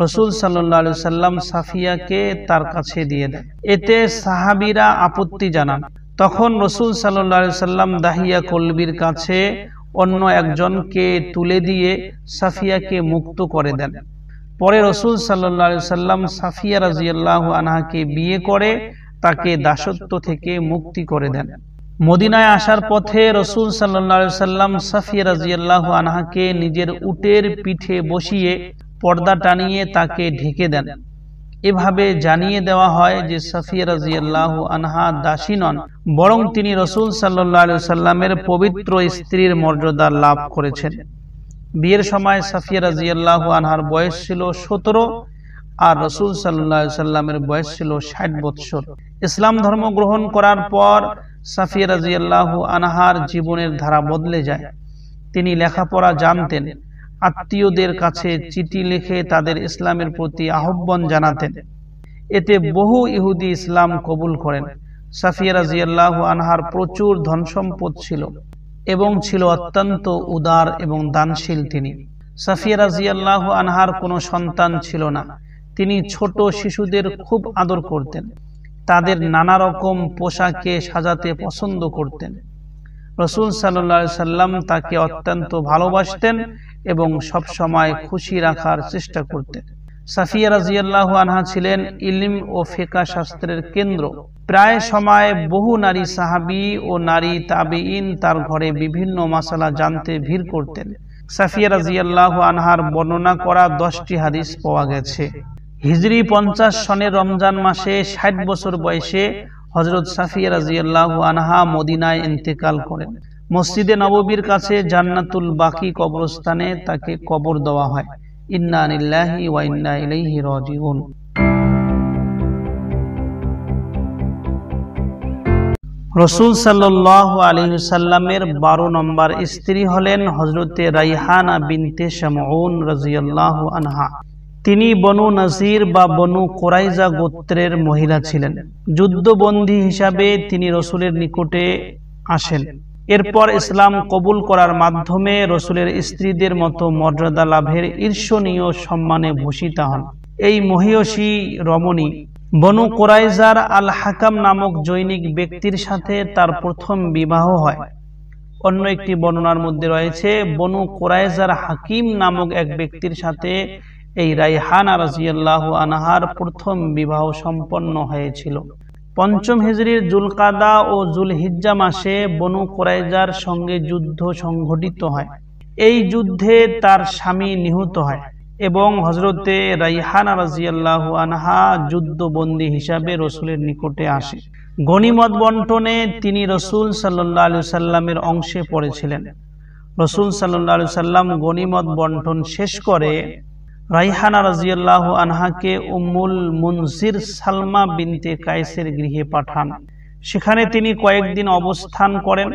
রসুল সাল্লাল্লাহু আলাইহি সাল্লাম সাফিয়াকে তার কাছে দিয়ে দেন। এতে সাহাবীরা আপত্তি জানান। তখন রসুল সাল্লাল্লাহু আলাইহি সাল্লাম দাহিয়া কলবির কাছে অন্য একজনকে তুলে দিয়ে সাফিয়াকে মুক্ত করে দেন। পরে রসুল সাল্লাল্লাহু আলাইহি সাল্লাম সাফিয়া রাদিয়াল্লাহু আনহাকে বিয়ে করে তাকে দাসত্ব থেকে মুক্তি করে দেন। মদিনায় আসার পথে রসুল সাল্লাল্লাহু আলাইহি সাল্লাম সাফিয়া রাদিয়াল্লাহু আনহাকে নিজের উটের পিঠে বসিয়ে পর্দা টানিয়ে তাকে ঢেকে দেন। এভাবে জানিয়ে দেওয়া হয় যে সাফিয়া রাদিয়াল্লাহু আনহা দাসী নন, বরং তিনি রসুল সাল্লাল্লাহু আলাইহি সাল্লামের পবিত্র স্ত্রীর মর্যাদা লাভ করেছেন। বিয়ের সময় সাফিয়া রাদিয়াল্লাহু আনহার বয়স ছিল 17 আর রসুল সাল্লাল্লাহু আলাইহি সাল্লামের বয়স ছিল 60 বৎসর। ইসলাম ধর্ম গ্রহণ করার পর সাফিয়া রাদিয়াল্লাহু আনহার জীবনের ধারা বদলে যায়। তিনি লেখাপড়া জানতেন, আত্মীয়দের কাছে চিঠি লিখে তাদের ইসলামের প্রতি আহ্বান জানাতেন। এতে বহু ইহুদি ইসলাম কবুল করেন। সাফিয়া রাদিয়াল্লাহু আনহার প্রচুর ধন সম্পদ ছিল এবং ছিল অত্যন্ত উদার এবং দানশীল। তিনি সাফিয়া রাদিয়াল্লাহু আনহার কোনো সন্তান ছিল না। তিনি ছোট শিশুদের খুব আদর করতেন, তাদের নানা রকম পোশাকে সাজাতে পছন্দ করতেন। রসুল সাল্লাল্লাহু আলাইহি সাল্লাম তাকে অত্যন্ত ভালোবাসতেন এবং সব সময় খুশি রাখার চেষ্টা করতেন। সাফিয়া রাদিয়াল্লাহু আনহা ছিলেন ইলম ও ফিকহ শাস্ত্রের কেন্দ্র। প্রায় সময় বহু নারী সাহাবী ও নারী তাবেঈন তার ঘরে বিভিন্ন মাসালা জানতে ভিড় করতেন। সাফিয়া রাদিয়াল্লাহু আনহার বর্ণনা করা 10টি হাদিস পাওয়া গেছে। হিজরি 50 সনের রমজান মাসে 60 বছর বয়সে হযরত সাফিয়া রাদিয়াল্লাহু আনহা মদিনায় ইন্তেকাল করেন। মসজিদে নববীর কাছে জান্নাতুল বাকি কবরস্থানে তাকে কবর দেওয়া হয়। ইন্না লিল্লাহি ওয়া ইন্না ইলাইহি রাজিউন। রসুল সাল্লাল্লাহু আলাইহি সাল্লামের 12 নম্বর স্ত্রী হলেন হযরতে রাইহানা বিনতে শামউন রাদিয়াল্লাহু আনহা। তিনি বনু নাজির বা বনু কুরাইজা গোত্রের মহিলা ছিলেন। যুদ্ধবন্দী হিসাবে তিনি রসুলের নিকটে আসেন। এরপর ইসলাম কবুল করার মাধ্যমে রসুলের স্ত্রীদের মতো মর্যাদা লাভের ঈর্ষণীয় সম্মানে ভূষিতা হন। এই মহিয়সী রমণী বনু কুরাইজার আল হাকাম নামক জৈনিক ব্যক্তির সাথে তার প্রথম বিবাহ হয়। অন্য একটি বর্ণনার মধ্যে রয়েছে বনু কুরাইজার হাকিম নামক এক ব্যক্তির সাথে এই রাইহানা রাদিয়াল্লাহু আনহার প্রথম বিবাহ সম্পন্ন হয়েছিল। 5ম হিজরির জুলকাদা ও জুলহিজ্জা মাসে বনু কুরাইজার সঙ্গে যুদ্ধ সংঘটিত হয়। এই যুদ্ধে তার স্বামী নিহত হয় এবং হযরতে রাইহানা রাদিয়াল্লাহু আনহা যুদ্ধবন্দী হিসাবে রসুলের নিকটে আসে। গনিমত বন্টনে তিনি রসুল সাল্লাল্লাহু আলাইহি সাল্লামের অংশে পড়েছিলেন। রসুল সাল্লাল্লাহু আলাইহি সাল্লাম গনিমত বন্টন শেষ করে রাইহানা রাদিয়াল্লাহু আনহাকে উম্মুল মুনজির সালমা বিনতে কায়েসের গৃহে পাঠান। সেখানে তিনি কয়েকদিন অবস্থান করেন।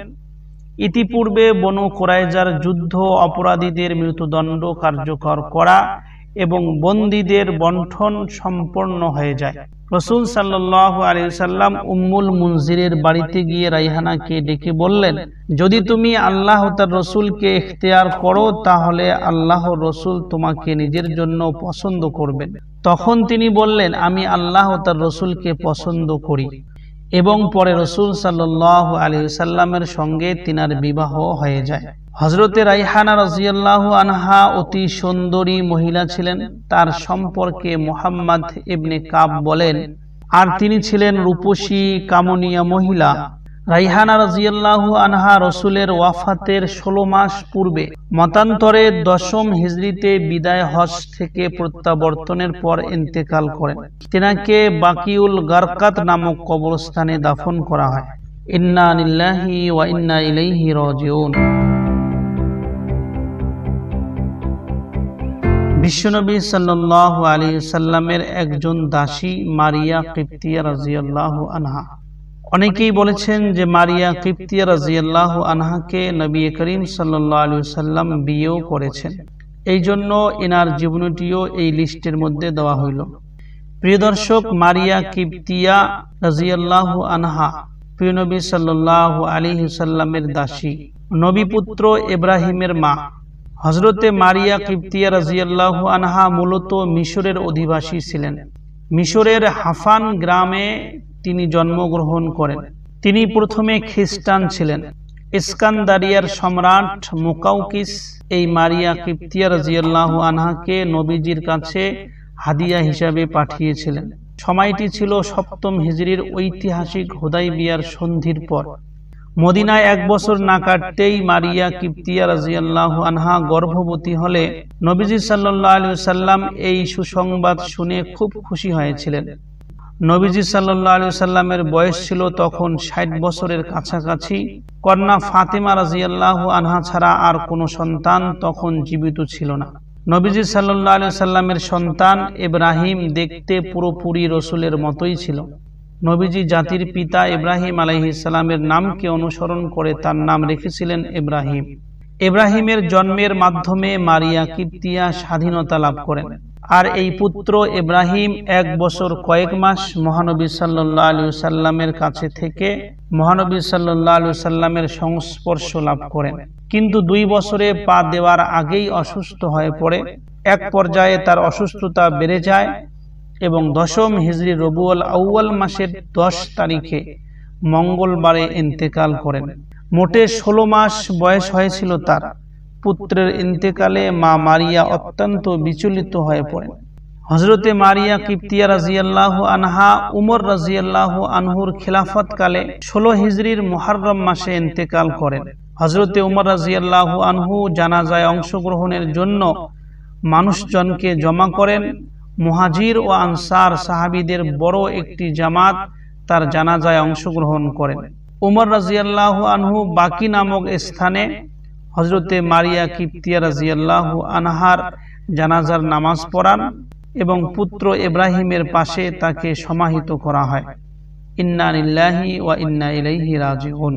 ইতিপূর্বে বনু কুরাইজার যুদ্ধ অপরাধীদের মৃত্যুদণ্ড কার্যকর করা এবং বন্দীদের বন্টন সম্পন্ন হয়ে যায়। রসুল সাল্লাল্লাহু আলাইহি সাল্লাম উম্মুল মুনজিরের বাড়িতে গিয়ে রাইহানাকে ডেকে বললেন, যদি তুমি আল্লাহ ও তার রসুলকে ইখতিয়ার করো তাহলে আল্লাহর রসুল তোমাকে নিজের জন্য পছন্দ করবেন। তখন তিনি বললেন, আমি আল্লাহ ও তার রসুলকে পছন্দ করি। এবং পরে রসুল সাল্লাল্লাহু আলাইহি সাল্লামের সঙ্গে তিনার বিবাহ হয়ে যায়। হযরতে রাইহানা রাদিয়াল্লাহু আনহা অতি সুন্দরী মহিলা ছিলেন। তার সম্পর্কে মুহাম্মদ ইবনে কাব বলেন, আর তিনি ছিলেন রূপসী কামনীয়া মহিলা। রাইহানা রাদিয়াল্লাহু আনহা রসুলের ওয়াফাতের 16 মাস পূর্বে মতান্তরে 10ম হিজরিতে বিদায় হজ থেকে প্রত্যাবর্তনের পর ইন্তেকাল করেন। তিনাকে বাকিউল গারকাত নামক কবরস্থানে দাফন করা হয়। ইন্না লিল্লাহি ওয়া ইন্না ইলাইহি রাজিউন। বিশ্বনবী সাল্লাল্লাহু আলাইহি সাল্লামের একজন দাসী মারিয়া কিবতিয়া রাদিয়াল্লাহু আনহা। অনেকেই বলেছেন যে মারিয়া কিবতিয়া রাদিয়াল্লাহু আনহাকে নবী করিম সাল্লাল্লাহু আলাইহি সাল্লাম বিয়েও করেছেন। এই জন্য এনার জীবনীটিও এই লিস্টের মধ্যে দেওয়া হইল। প্রিয় দর্শক, মারিয়া কিবতিয়া রাদিয়াল্লাহু আনহা প্রিয় নবী সাল্লাল্লাহু আলাইহি সাল্লামের দাসী, নবী পুত্র ইব্রাহিমের মা। হযরতে মারিয়া কিবতিয়া রাদিয়াল্লাহু আনহা মূলত মিশরের অধিবাসী ছিলেন। মিশরের হাফান গ্রামে তিনি জন্মগ্রহণ করেন। তিনি প্রথমে খ্রিস্টান ছিলেন। ইস্কান্দারিয়ার সম্রাট মুকাউকিস এই মারিয়া কিবতিয়া রাদিয়াল্লাহু আনহাকে নবীজির কাছে হাদিয়া হিসাবে পাঠিয়েছিলেন। সময়টি ছিল 7ম হিজরির ঐতিহাসিক হুদাইবিয়ার সন্ধির পর। মদিনায় 1 বছর না কাটতেই মারিয়া কিবতিয়া রাদিয়াল্লাহু আনহা গর্ভবতী হলে নবীজি সাল্লাল্লাহু আলাইহি ওয়াসাল্লাম এই সুসংবাদ শুনে খুব খুশি হয়েছিলেন। নবীজি সাল্লাল্লাহু আলাইহি ওয়াসাল্লামের বয়স ছিল তখন 60 বছরের কাছাকাছি। কন্যা ফাতেমা রাদিয়াল্লাহু আনহা ছাড়া আর কোনো সন্তান তখন জীবিত ছিল না। নবীজি সাল্লাল্লাহু আলাইহি ওয়াসাল্লামের সন্তান ইব্রাহিম দেখতে পুরোপুরি রসুলের মতোই ছিল। নবীজি জাতির পিতা ইব্রাহিম আলাইহিস সালামের নামকে অনুসরণ করে তার নাম রেখেছিলেন ইব্রাহিম। ইব্রাহিমের জন্মের মাধ্যমে মারিয়া কিবতিয়া স্বাধীনতা লাভ করেন। আর এই পুত্র ইব্রাহিম 1 বছর কয়েক মাস মহানবী সাল্লাল্লাহু আলাইহি ওয়াসাল্লামের কাছে থেকে মহানবী সাল্লাল্লাহু আলাইহি ওয়াসাল্লামের সংস্পর্শ লাভ করেন। কিন্তু 2 বছরে পা দেওয়ার আগেই অসুস্থ হয়ে পড়ে। এক পর্যায়ে তার অসুস্থতা বেড়ে যায় এবং 10ম হিজরি রবিউল আউয়াল মাসের 10 তারিখে মঙ্গলবারে ইন্তেকাল করেন। মোটে 16 মাস বয়স হয়েছিল তার। পুত্রের ইন্তেকালে মা মারিয়া অত্যন্ত বিচলিত হয়ে পড়েন। হযরতে মারিয়া কিবতিয়া রাদিয়াল্লাহু আনহা উমর রাদিয়াল্লাহু আনহুর খিলাফতকালে 16 হিজরির মুহররম মাসে ইন্তেকাল করেন। হযরতে উমর রাদিয়াল্লাহু আনহু জানাজায় অংশগ্রহণের জন্য মানুষজনকে জমা করেন। মুহাজির ও আনসার সাহাবীদের বড় একটি জামাত তার জানাজায় অংশগ্রহণ করেন। উমর রাদিয়াল্লাহু আনহু বাকি নামক স্থানে হযরতে মারিয়া কিবতিয়া রাদিয়াল্লাহু আনহার জানাজার নামাজ পড়ান এবং পুত্র ইব্রাহিমের পাশে তাকে সমাহিত করা হয়। ইন্না লিল্লাহি ওয়া ইন্না ইলাইহি রাজিউন।